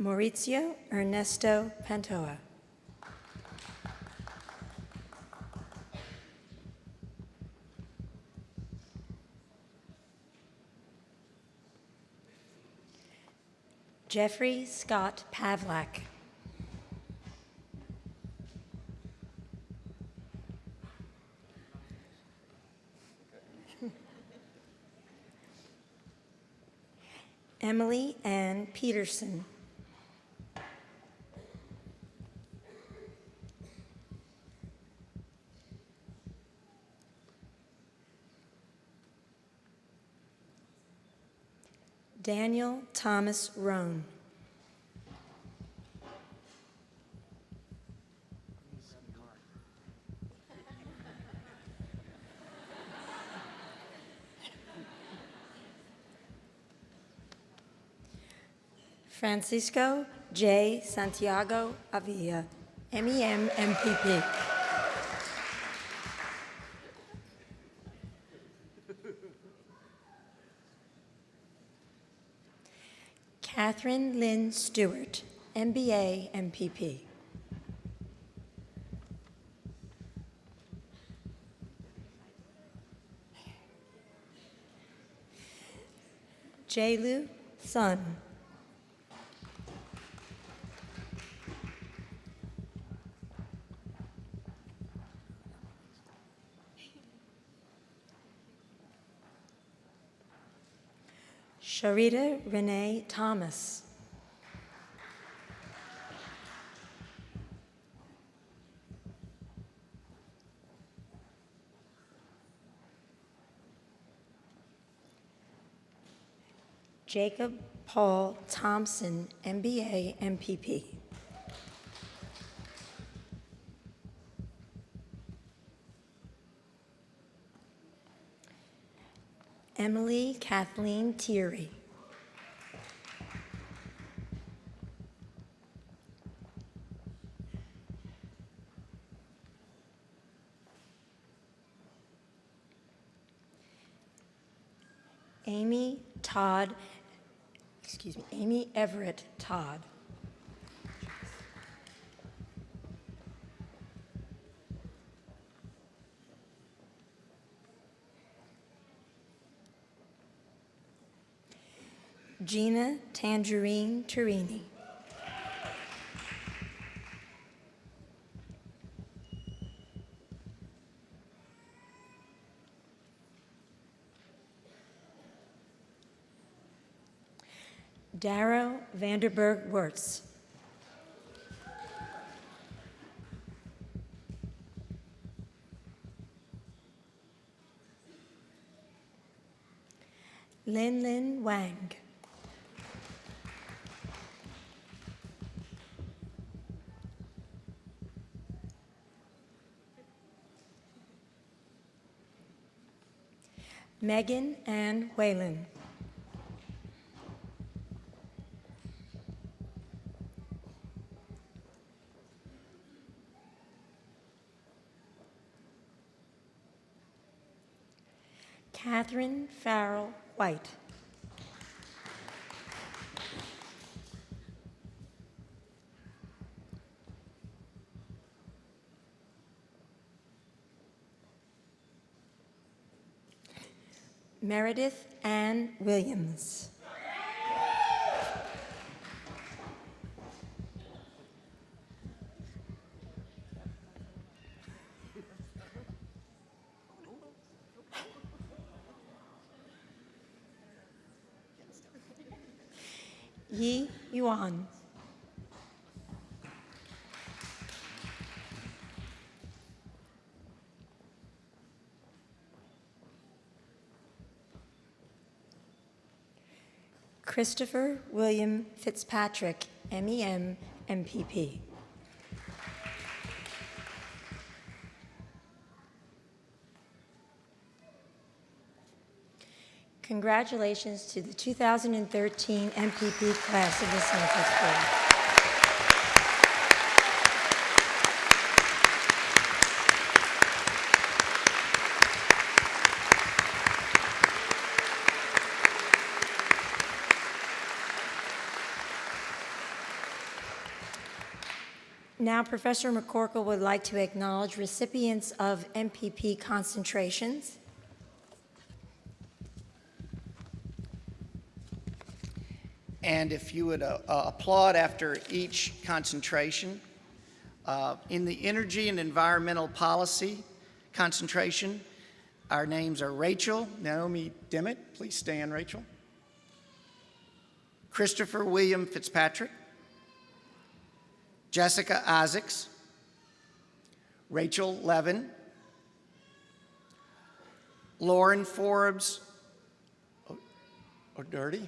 Maurizio Ernesto Pantoa. Jeffrey Scott Pavlak. Emily Ann Peterson. Daniel Thomas Roan. Francisco J. Santiago Avila, MEM, MPP. Catherine Lynn Stewart, MBA, MPP. Jailu Sun. Sharita Renee Thomas. Jacob Paul Thompson, MBA, MPP. Emily Kathleen Thierry. Amy Everett Todd. Gina Tangerine Turini. Darrow Vanderberg Wirtz. Lin Lin Wang. Megan Ann Whalen. Catherine Farrell White. Meredith Ann Williams. Yi Yuan. Christopher William Fitzpatrick, MEM, MPP. Congratulations to the 2013 MPP class of the Sanford School. Now, Professor McCorkle would like to acknowledge recipients of MPP concentrations. And if you would applaud after each concentration. In the Energy and Environmental Policy concentration, our names are Rachel Naomi Dimmitt. Please stand, Rachel. Christopher William Fitzpatrick. Jessica Isaacs, Rachel Leven, Lauren Forbes O'Doherty,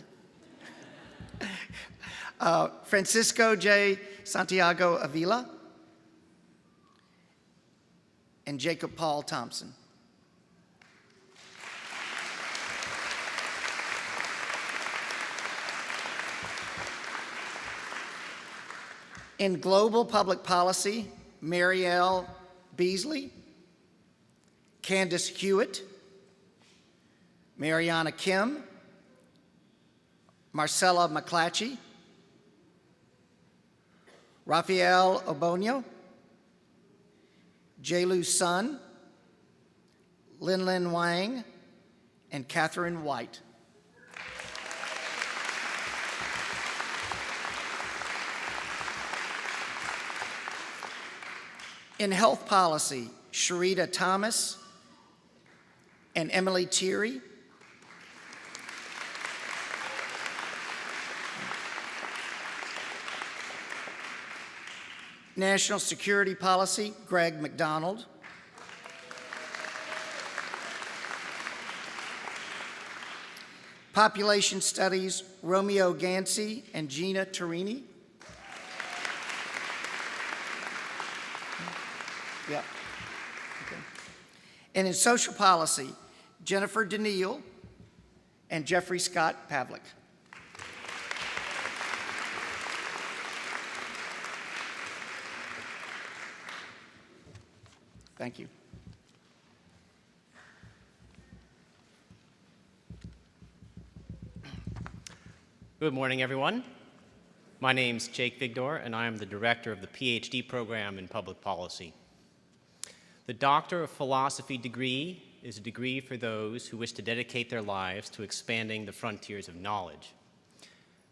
Francisco J. Santiago Avila, and Jacob Paul Thompson. In global public policy, Marielle Beasley, Candace Hewitt, Mariana Kim, Marcella McClatchy, Rafael Obonio, Jailu Sun, Lin Wang, and Catherine White. In health policy, Sharita Thomas and Emily Thierry. National security policy, Greg McDonald. Population studies, Romeo Gansey and Gina Torini. Yep. Okay. And in social policy, Jennifer Daniel and Jeffrey Scott Pavlik. Thank you. Good morning, everyone. My name's Jake Vigdor, and I am the director of the PhD program in public policy. The Doctor of Philosophy degree is a degree for those who wish to dedicate their lives to expanding the frontiers of knowledge.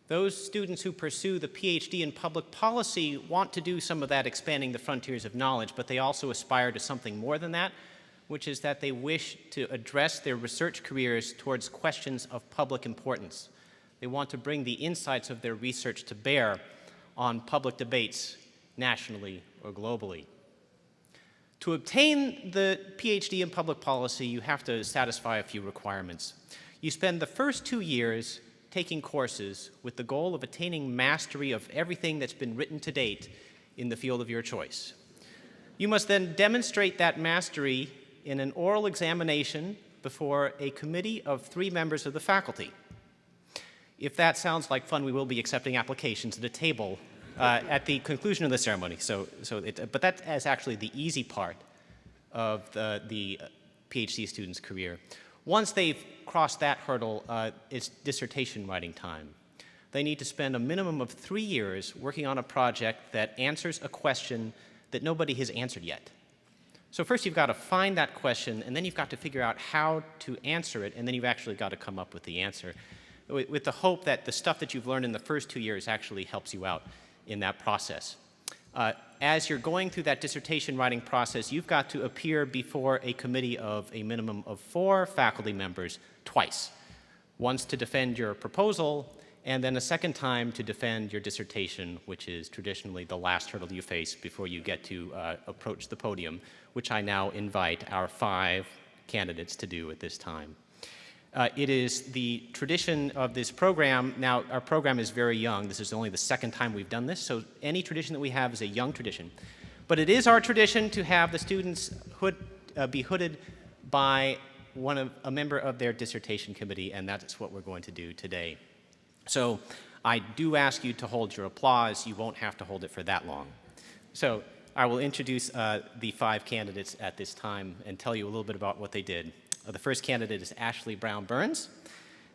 Those students who pursue the PhD in public policy want to do some of that expanding the frontiers of knowledge, but they also aspire to something more than that, which is that they wish to address their research careers towards questions of public importance. They want to bring the insights of their research to bear on public debates nationally or globally. To obtain the PhD in public policy, you have to satisfy a few requirements. You spend the first 2 years taking courses with the goal of attaining mastery of everything that's been written to date in the field of your choice. You must then demonstrate that mastery in an oral examination before a committee of 3 members of the faculty. If that sounds like fun, we will be accepting applications at a table at the conclusion of the ceremony. But that is actually the easy part of the PhD student's career. Once they've crossed that hurdle, it's dissertation writing time. They need to spend a minimum of 3 years working on a project that answers a question that nobody has answered yet. So first you've got to find that question, and then you've got to figure out how to answer it, and then you've actually got to come up with the answer, with the hope that the stuff that you've learned in the first 2 years actually helps you out in that process. As you're going through that dissertation writing process, you've got to appear before a committee of a minimum of 4 faculty members twice. Once to defend your proposal, and then a second time to defend your dissertation, which is traditionally the last hurdle you face before you get to approach the podium, which I now invite our 5 candidates to do at this time. It is the tradition of this program. Now, our program is very young. This is only the 2nd time we've done this, so any tradition that we have is a young tradition. But it is our tradition to have the students be hooded by a member of their dissertation committee, and that's what we're going to do today. So I do ask you to hold your applause. You won't have to hold it for that long. So I will introduce the 5 candidates at this time and tell you a little bit about what they did. The first candidate is Ashley Brown Burns.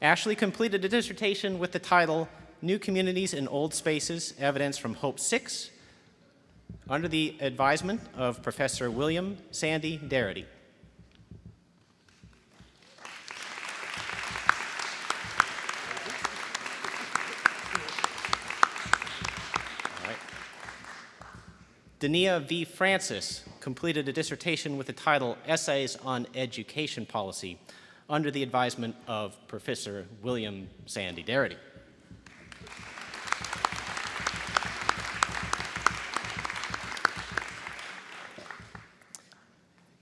Ashley completed a dissertation with the title New Communities in Old Spaces, Evidence from Hope 6, under the advisement of Professor William Sandy Darity. Dania V. Francis completed a dissertation with the title Essays on Education Policy under the advisement of Professor William Sandy Darity.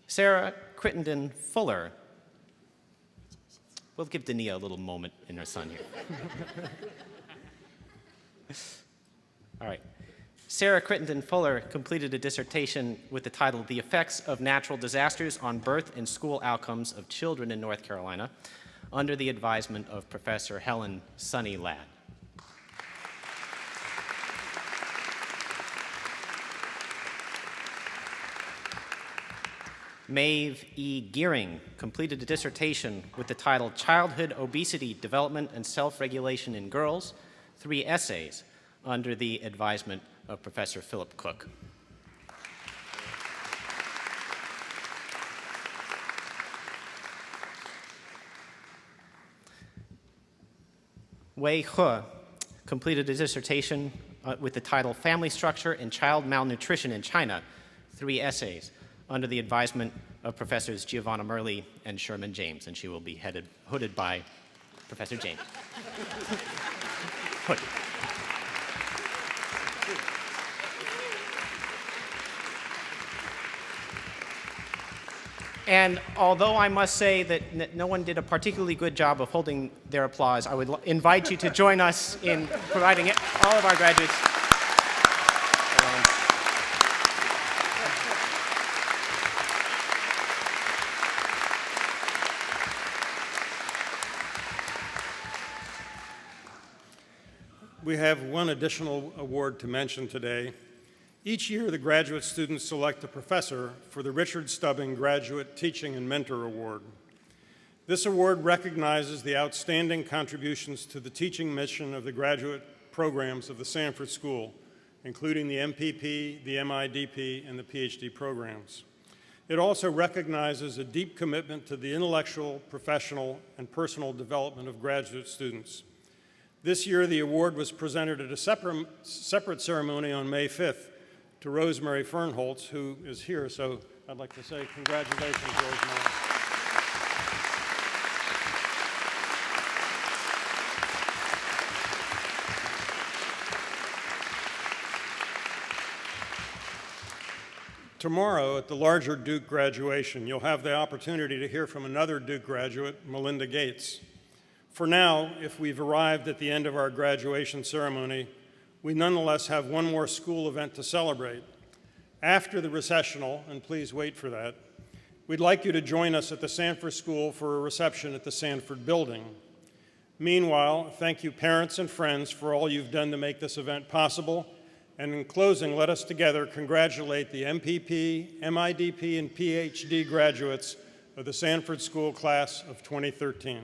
Sarah Crittenden Fuller. We'll give Dania a little moment in her son here. All right. Sarah Crittenden Fuller completed a dissertation with the title The Effects of Natural Disasters on Birth and School Outcomes of Children in North Carolina, under the advisement of Professor Helen Sunny Ladd. Maeve E. Gearing completed a dissertation with the title Childhood Obesity, Development, and Self-Regulation in Girls, 3 essays, under the advisement of Professor Philip Cook. Wei He completed a dissertation with the title Family Structure and Child Malnutrition in China, 3 essays, under the advisement of Professors Giovanna Murley and Sherman James, and she will be hooded by Professor James. Hood. And although I must say that no one did a particularly good job of holding their applause, I would invite you to join us in providing all of our graduates. We have one additional award to mention today. Each year, the graduate students select a professor for the Richard Stubbing Graduate Teaching and Mentor Award. This award recognizes the outstanding contributions to the teaching mission of the graduate programs of the Sanford School, including the MPP, the MIDP, and the PhD programs. It also recognizes a deep commitment to the intellectual, professional, and personal development of graduate students. This year, the award was presented at a separate ceremony on May 5th to Rosemary Fernholtz, who is here. So I'd like to say congratulations, Rosemary. Tomorrow, at the larger Duke graduation, you'll have the opportunity to hear from another Duke graduate, Melinda Gates. For now, if we've arrived at the end of our graduation ceremony, we nonetheless have one more school event to celebrate. After the recessional, and please wait for that, we'd like you to join us at the Sanford School for a reception at the Sanford building. Meanwhile, thank you parents and friends for all you've done to make this event possible. And in closing, let us together congratulate the MPP, MIDP, and PhD graduates of the Sanford School class of 2013.